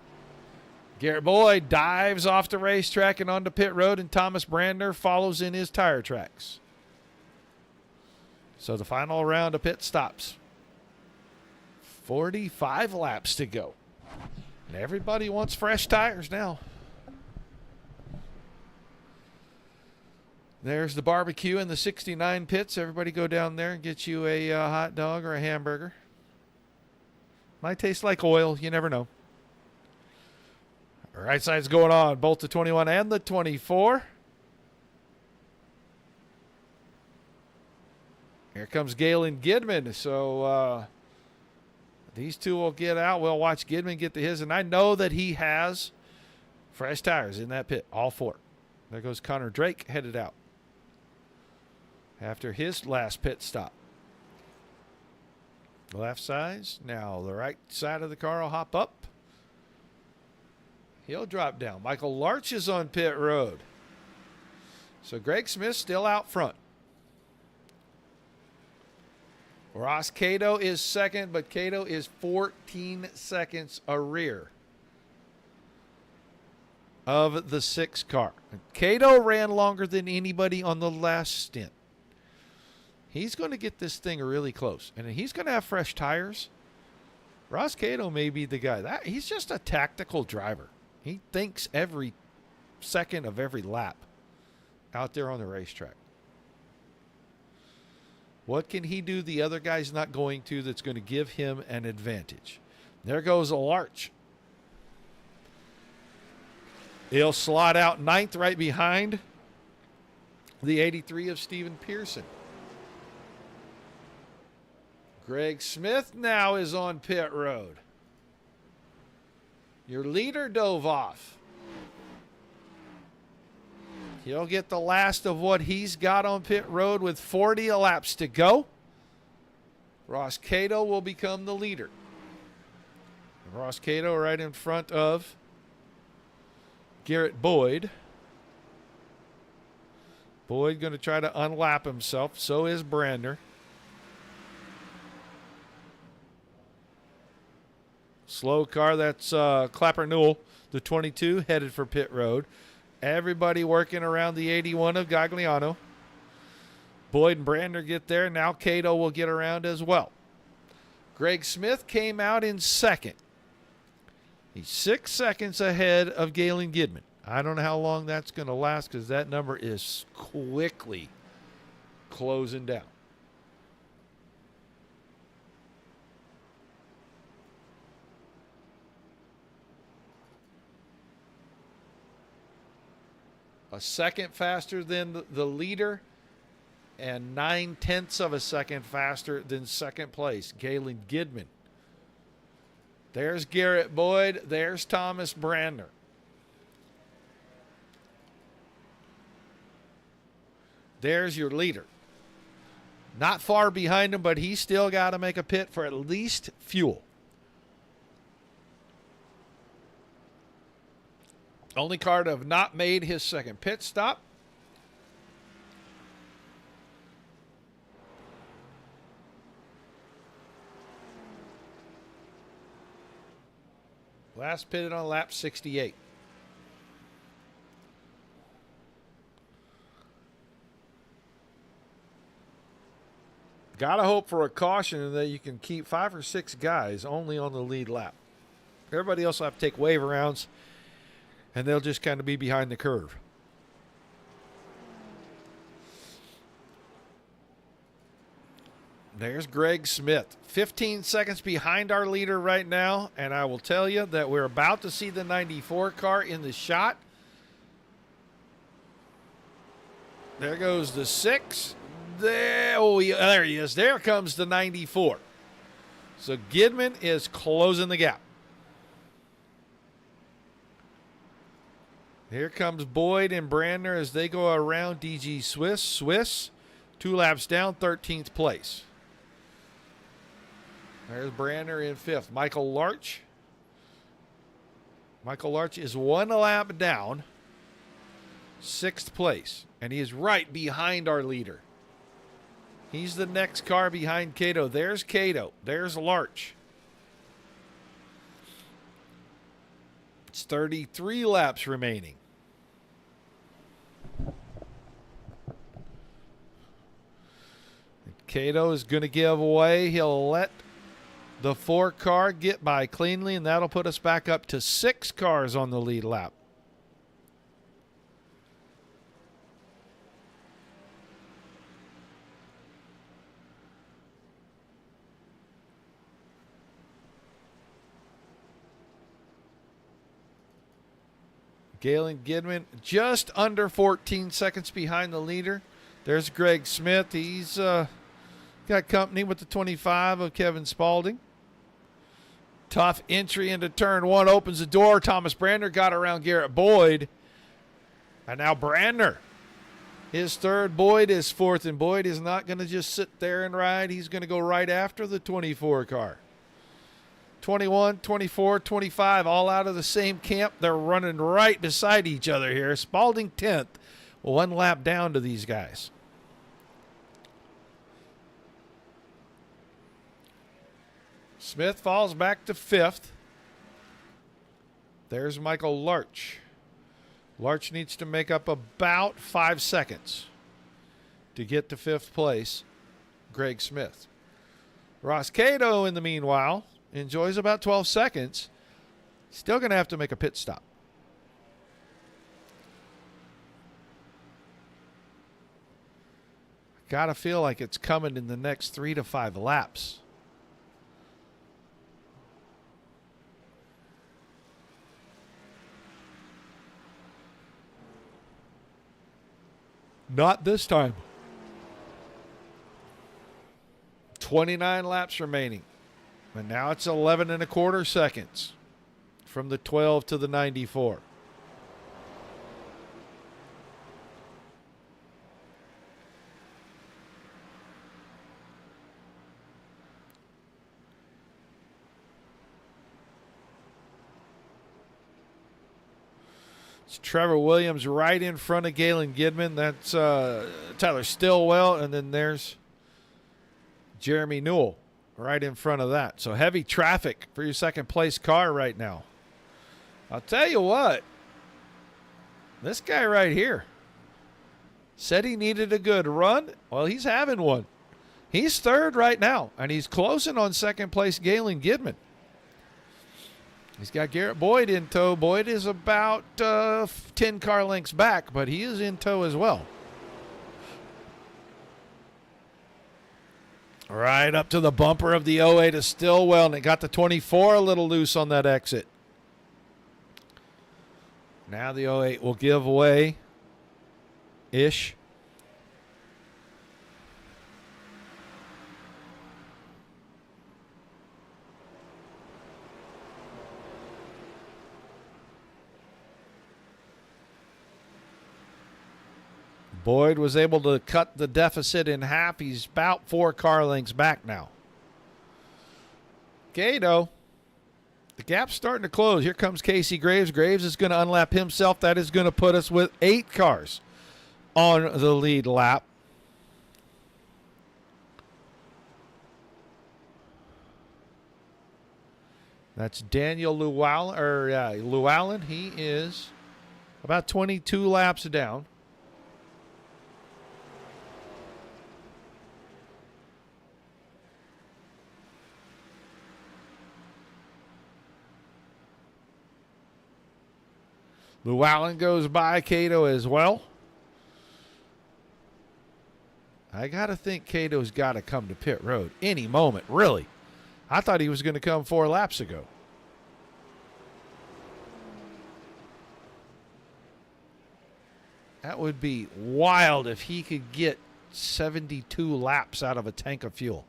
Garrett Boyd dives off the racetrack and onto pit road, and Thomas Brandner follows in his tire tracks. So the final round of pit stops. 45 laps to go. And everybody wants fresh tires now. There's the barbecue in the 69 pits. Everybody go down there and get you a hot dog or a hamburger. Might taste like oil. You never know. Right side's going on. Both the 21 and the 24. Here comes Galen Gidman. So these two will get out. We'll watch Gidman get to his. And I know that he has fresh tires in that pit. All 4. There goes Connor Drake headed out. after his last pit stop. Left sides. Now the right side of the car will hop up. He'll drop down. Michael Larch is on pit road. So Greg Smith still out front. Ross Cato is second, but Cato is 14 seconds a rear of the 6 car. Cato ran longer than anybody on the last stint. He's going to get this thing really close, and he's going to have fresh tires. Ross Cato may be the guy. He's just a tactical driver. He thinks every second of every lap out there on the racetrack. What can he do the other guy's not going to that's going to give him an advantage? There goes a Larch. He'll slot out 9th right behind the 83 of Stephen Pearson. Greg Smith now is on pit road. Your leader dove off. He'll get the last of what he's got on pit road with 40 laps to go. Ross Cato will become the leader. Ross Cato right in front of Garrett Boyd. Boyd going to try to unlap himself. So is Brander. Slow car, that's Clapper Newell, the 22, headed for pit road. Everybody working around the 81 of Gagliano. Boyd and Brander get there. Now Cato will get around as well. Greg Smith came out in second. He's 6 seconds ahead of Galen Gidman. I don't know how long that's going to last because that number is quickly closing down. A second faster than the leader and 9/10 of a second faster than second place, Galen Gidman. There's Garrett Boyd. There's Thomas Brander. There's your leader. Not far behind him, but he's still got to make a pit for at least fuel. Only car to have not made his second pit stop. Last pitted on lap 68. Gotta hope for a caution that you can keep 5 or 6 guys only on the lead lap. Everybody else will have to take wave rounds, and they'll just kind of be behind the curve. There's Greg Smith, 15 seconds behind our leader right now, and I will tell you that we're about to see the 94 car in the shot. There goes the 6. There he is. There comes the 94. So Gidman is closing the gap. Here comes Boyd and Brander as they go around DG Swiss. Swiss, 2 laps down, 13th place. There's Brander in 5th. Michael Larch. Michael Larch is 1 lap down, 6th place. And he is right behind our leader. He's the next car behind Cato. There's Cato. There's Larch. It's 33 laps remaining. Cato is going to give away. He'll let the 4 car get by cleanly, and that'll put us back up to 6 cars on the lead lap. Galen Gidman just under 14 seconds behind the leader. There's Greg Smith. He's got company with the 25 of Kevin Spaulding. Tough entry into turn 1. Opens the door. Thomas Brander got around Garrett Boyd. And now Brander his third. Boyd is fourth, and Boyd is not going to just sit there and ride. He's going to go right after the 24 car. 21, 24, 25, all out of the same camp. They're running right beside each other here. Spalding 10th, one lap down to these guys. Smith falls back to 5th. There's Michael Larch. Larch needs to make up about 5 seconds to get to 5th place. Greg Smith. Ross Cato, in the meanwhile, enjoys about 12 seconds. Still going to have to make a pit stop. Got to feel like it's coming in the next 3 to 5 laps. Not this time. 29 laps remaining. And now it's 11 and a quarter seconds from the 12 to the 94. It's Trevor Williams right in front of Galen Gidman. That's Tyler Stillwell, and then there's Jeremy Newell right in front of that. So heavy traffic for your second place car right now. I'll tell you what, this guy right here said he needed a good run. Well, he's having one. He's third right now, and he's closing on second place Galen Gidman. He's got Garrett Boyd in tow. Boyd is about 10 car lengths back, but he is in tow as well. Right up to the bumper of the 08 is Stillwell, and it got the 24 a little loose on that exit. Now the 08 will give way-ish. Boyd was able to cut the deficit in half. He's about 4 car lengths back now. Cato, the gap's starting to close. Here comes Casey Graves. Graves is going to unlap himself. That is going to put us with 8 cars on the lead lap. That's Daniel Llewellyn. He is about 22 laps down. Llewellyn goes by Cato as well. I got to think Cato's got to come to pit road any moment, really. I thought he was going to come 4 laps ago. That would be wild if he could get 72 laps out of a tank of fuel.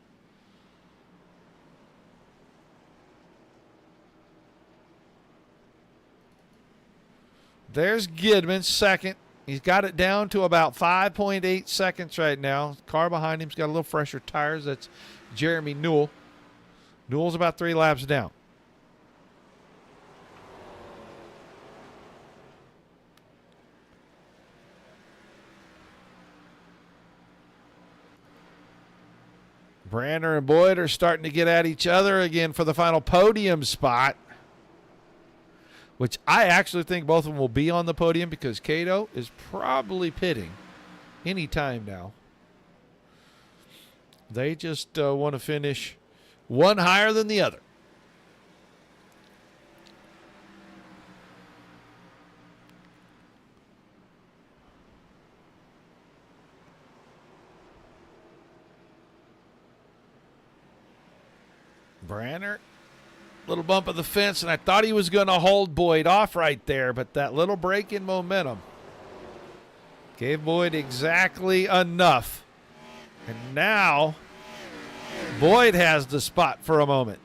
There's Gidman, second. He's got it down to about 5.8 seconds right now. Car behind him's got a little fresher tires. That's Jeremy Newell. Newell's about 3 laps down. Branner and Boyd are starting to get at each other again for the final podium spot, which I actually think both of them will be on the podium because Cato is probably pitting any time now. They just want to finish one higher than the other. Branner, little bump of the fence, and I thought he was going to hold Boyd off right there, but that little break in momentum gave Boyd exactly enough. And now Boyd has the spot for a moment.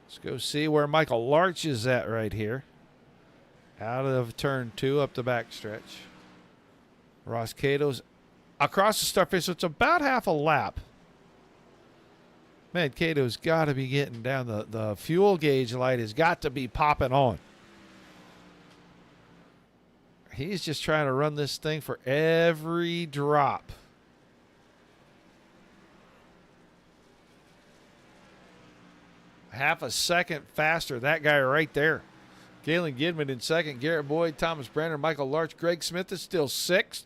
Let's go see where Michael Larch is at right here. Out of turn 2 up the backstretch. Ross Cato's across the start finish, so it's about half a lap. Man, Cato's got to be getting down. The fuel gauge light has got to be popping on. He's just trying to run this thing for every drop. Half a second faster. That guy right there. Galen Gidman in second. Garrett Boyd, Thomas Brenner, Michael Larch, Greg Smith is still 6th.